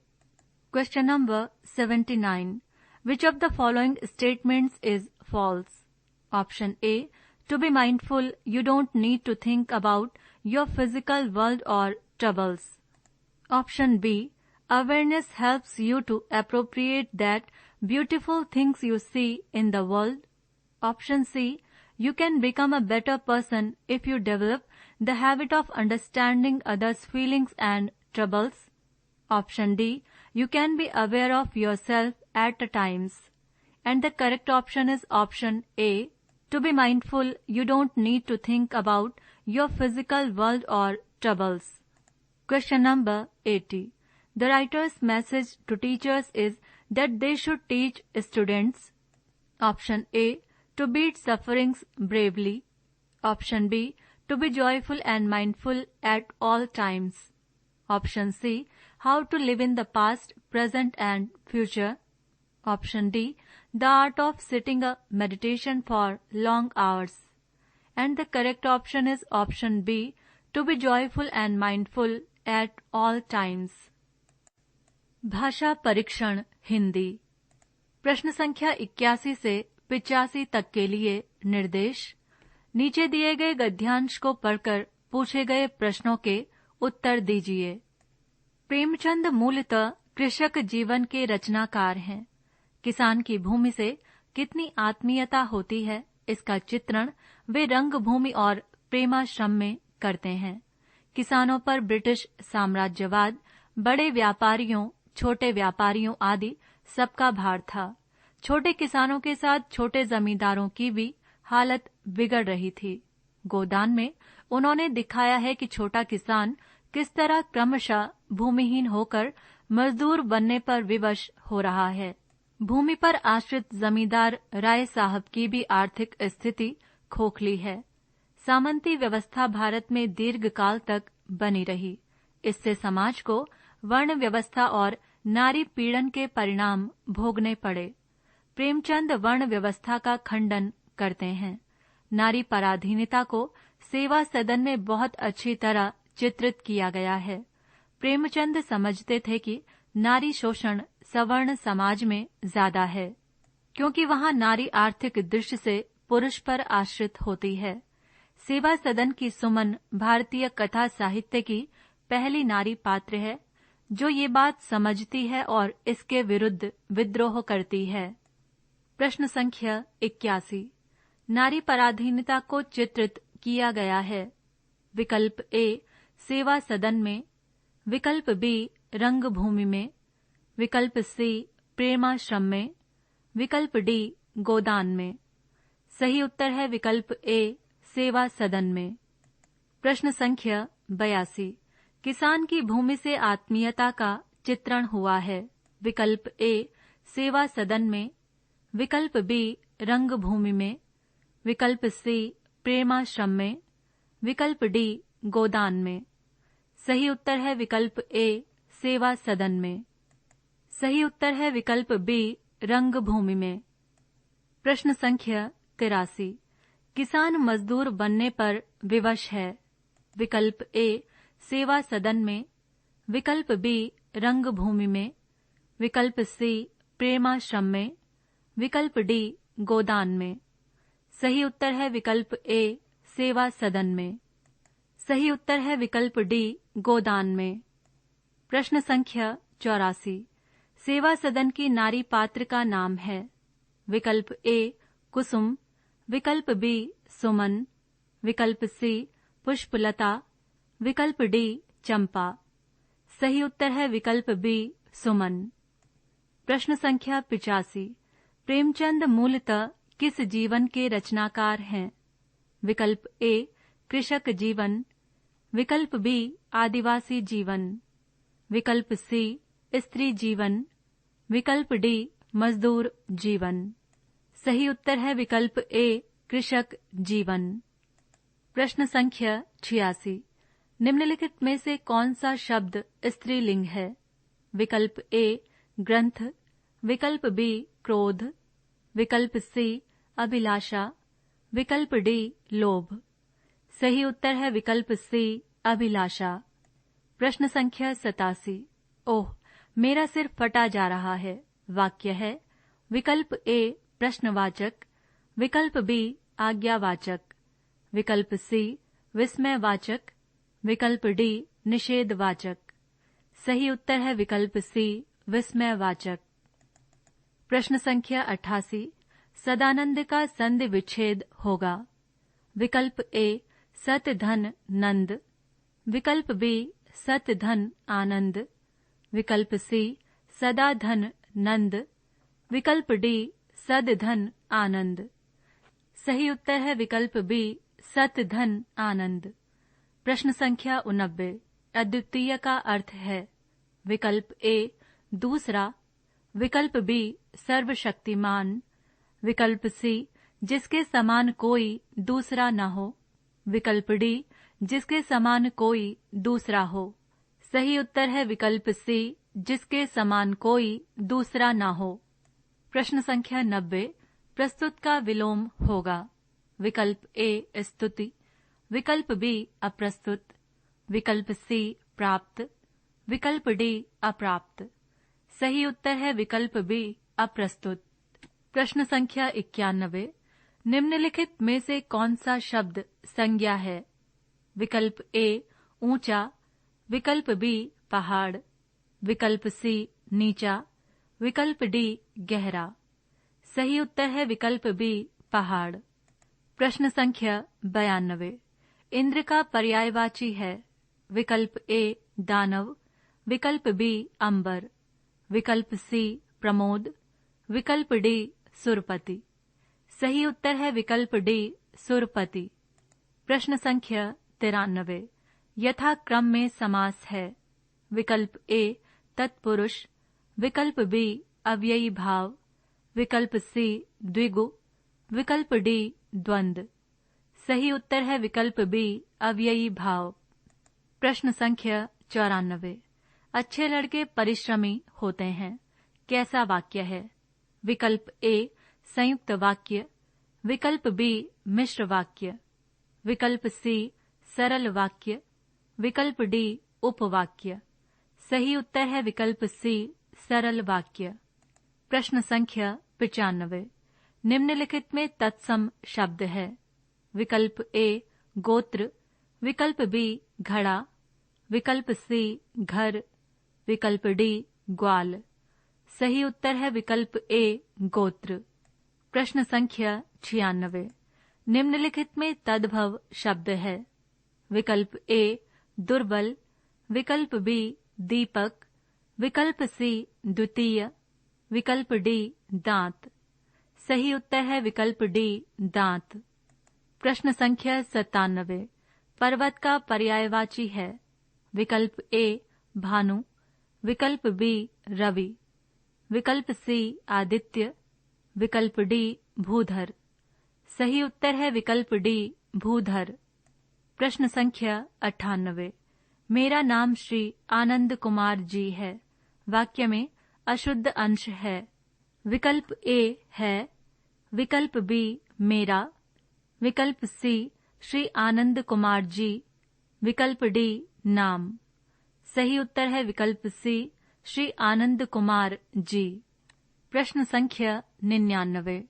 Question number 79. Which of the following statements is false? Option A. To be mindful, you don't need to think about your physical world or troubles. Option B. Awareness helps you to appropriate that beautiful things you see in the world. Option C. You can become a better person if you develop the habit of understanding others' feelings and troubles. Option D. You can be aware of yourself at times. And the correct option is option A. To be mindful, you don't need to think about your physical world or troubles. Question number 80. The writer's message to teachers is that they should teach students. Option A. To beat sufferings bravely. Option B. To be joyful and mindful at all times. Option C. How to live in the past, present and future. Option D. The art of sitting a meditation for long hours. And the correct option is option B. To be joyful and mindful at all times. भाषा परीक्षण हिंदी. प्रश्न संख्या 81 से 85 तक के लिए निर्देश. नीचे दिए गए गद्यांश को पढ़कर पूछे गए प्रश्नों के उत्तर दीजिए. प्रेमचंद मूलतः कृषक जीवन के रचनाकार हैं. किसान की भूमि से कितनी आत्मीयता होती है, इसका चित्रण वे रंगभूमि और प्रेमाश्रम में करते हैं. किसानों पर ब्रिटिश साम्राज्यवाद, बड़े व्यापारियों, छोटे व्यापारियों आदि सबका भार था. छोटे किसानों के साथ छोटे जमींदारों की भी हालत बिगड़ रही थी. गोदान में उन्होंने दिखाया है कि छोटा किसान किस तरह क्रमशः भूमिहीन होकर मजदूर बनने पर विवश हो रहा है. भूमि पर आश्रित जमींदार राय साहब की भी आर्थिक स्थिति खोखली है. सामंती व्यवस्था भारत में दीर्घकाल तक बनी रही. इससे समाज को वर्ण व्यवस्था और नारी पीड़न के परिणाम भोगने पड़े. प्रेमचंद वर्ण व्यवस्था का खंडन करते हैं. नारी पराधीनता को सेवा सदन में बहुत अच्छी तरह चित्रित किया गया है. प्रेमचंद समझते थे कि नारी शोषण सवर्ण समाज में ज्यादा है, क्योंकि वहां नारी आर्थिक दृष्टि से पुरुष पर आश्रित होती है. सेवा सदन की सुमन भारतीय कथा साहित्य की पहली नारी पात्र है जो ये बात समझती है और इसके विरुद्ध विद्रोह करती है. प्रश्न संख्या 81. नारी पराधीनता को चित्रित किया गया है. विकल्प ए सेवा सदन में, विकल्प बी रंगभूमि में, विकल्प सी प्रेमाश्रम में, विकल्प डी गोदान में. सही उत्तर है विकल्प ए सेवा सदन में. प्रश्न संख्या 82. किसान की भूमि से आत्मीयता का चित्रण हुआ है। विकल्प ए सेवा सदन में, विकल्प बी रंगभूमि में, विकल्प सी प्रेमाश्रम में, विकल्प डी गोदान में। सही उत्तर है विकल्प ए सेवा सदन में। सही उत्तर है विकल्प बी रंगभूमि में। प्रश्न संख्या 83, किसान मजदूर बनने पर विवश है। विकल्प ए सेवा सदन में, विकल्प बी रंगभूमि में, विकल्प सी प्रेमाश्रम में, विकल्प डी गोदान में। सही उत्तर है विकल्प ए सेवा सदन में। सही उत्तर है विकल्प डी गोदान में। प्रश्न संख्या 84, सेवा सदन की नारी पात्र का नाम है। विकल्प ए कुसुम, विकल्प बी सुमन, विकल्प सी पुष्पलता, विकल्प डी चंपा। सही उत्तर है विकल्प बी सुमन। प्रश्न संख्या 85, प्रेमचंद मूलतः किस जीवन के रचनाकार हैं। विकल्प ए कृषक जीवन, विकल्प बी आदिवासी जीवन, विकल्प सी स्त्री जीवन, विकल्प डी मजदूर जीवन। सही उत्तर है विकल्प ए कृषक जीवन। प्रश्न संख्या 86, निम्नलिखित में से कौन सा शब्द स्त्रीलिंग है। विकल्प ए ग्रंथ, विकल्प बी क्रोध, विकल्प सी अभिलाषा, विकल्प डी लोभ। सही उत्तर है विकल्प सी अभिलाषा। प्रश्न संख्या 87, ओह मेरा सिर फटा जा रहा है वाक्य है। विकल्प ए प्रश्नवाचक, विकल्प बी आज्ञावाचक, विकल्प सी विस्मयवाचक, विकल्प डी निषेधवाचक। सही उत्तर है विकल्प सी विस्मयवाचक। प्रश्न संख्या 88, सदानंद का संधि विच्छेद होगा। विकल्प ए सत धन नंद, विकल्प बी सत धन आनंद, विकल्प सी सदा धन नंद, विकल्प डी सद धन आनंद। सही उत्तर है विकल्प बी सत धन आनंद। प्रश्न संख्या 89, अद्वितीय का अर्थ है। विकल्प ए दूसरा, विकल्प बी सर्वशक्तिमान, विकल्प सी जिसके समान कोई दूसरा न हो, विकल्प डी जिसके समान कोई दूसरा हो। सही उत्तर है विकल्प सी जिसके समान कोई दूसरा न हो। प्रश्न संख्या 90, प्रस्तुत का विलोम होगा। विकल्प ए स्तुति, विकल्प बी अप्रस्तुत, विकल्प सी प्राप्त, विकल्प डी अप्राप्त। सही उत्तर है विकल्प बी अप्रस्तुत। प्रश्न संख्या 91, निम्नलिखित में से कौन सा शब्द संज्ञा है। विकल्प ए ऊंचा, विकल्प बी पहाड़, विकल्प सी नीचा, विकल्प डी गहरा। सही उत्तर है विकल्प बी पहाड़। प्रश्न संख्या 92, इंद्र का पर्यायवाची है। विकल्प ए दानव, विकल्प बी अंबर, विकल्प सी प्रमोद, विकल्प डी सुरपति। सही उत्तर है विकल्प डी सुरपति। प्रश्न संख्या 93, यथाक्रम में समास है। विकल्प ए तत्पुरुष, विकल्प बी अव्ययी भाव, विकल्प सी द्विगु, विकल्प डी द्वंद्व। सही उत्तर है विकल्प बी अव्ययी भाव। प्रश्न संख्या 94, अच्छे लड़के परिश्रमी होते हैं। कैसा वाक्य है। विकल्प ए संयुक्त वाक्य, विकल्प बी मिश्र वाक्य, विकल्प सी सरल वाक्य, विकल्प डी उपवाक्य। सही उत्तर है विकल्प सी सरल वाक्य। प्रश्न संख्या 95, निम्नलिखित में तत्सम शब्द है। विकल्प ए गोत्र, विकल्प बी घड़ा, विकल्प सी घर, विकल्प डी ग्वाल। सही उत्तर है विकल्प ए गोत्र। प्रश्न संख्या 96, निम्नलिखित में तद्भव शब्द है। विकल्प ए दुर्बल, विकल्प बी दीपक, विकल्प सी द्वितीय, विकल्प डी दांत। सही उत्तर है विकल्प डी दांत। प्रश्न संख्या 97, पर्वत का पर्यायवाची है। विकल्प ए भानु, विकल्प बी रवि, विकल्प सी आदित्य, विकल्प डी भूधर। सही उत्तर है विकल्प डी भूधर। प्रश्न संख्या 98। मेरा नाम श्री आनंद कुमार जी है। वाक्य में अशुद्ध अंश है। विकल्प ए है, विकल्प बी मेरा, विकल्प सी श्री आनंद कुमार जी, विकल्प डी नाम। सही उत्तर है विकल्प सी श्री आनंद कुमार जी। प्रश्न संख्या 99।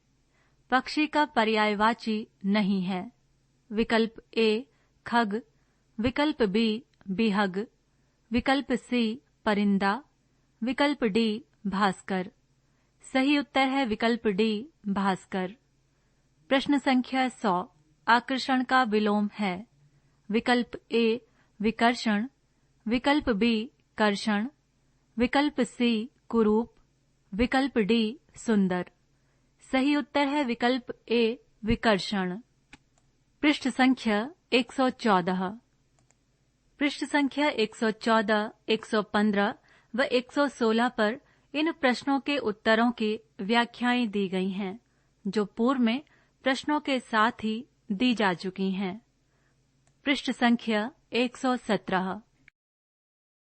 पक्षी का पर्यायवाची नहीं है। विकल्प ए खग, विकल्प बी बिहग, विकल्प सी परिंदा, विकल्प डी भास्कर। सही उत्तर है विकल्प डी भास्कर। प्रश्न संख्या 100। आकर्षण का विलोम है। विकल्प ए विकर्षण, विकल्प बी कर्षण, विकल्प सी कुरूप, विकल्प डी सुंदर। सही उत्तर है विकल्प ए विकर्षण। पृष्ठ संख्या 114। पृष्ठ संख्या 114, 115 व 116 पर इन प्रश्नों के उत्तरों की व्याख्याएं दी गई हैं, जो पूर्व में प्रश्नों के साथ ही दी जा चुकी हैं। पृष्ठ संख्या 117।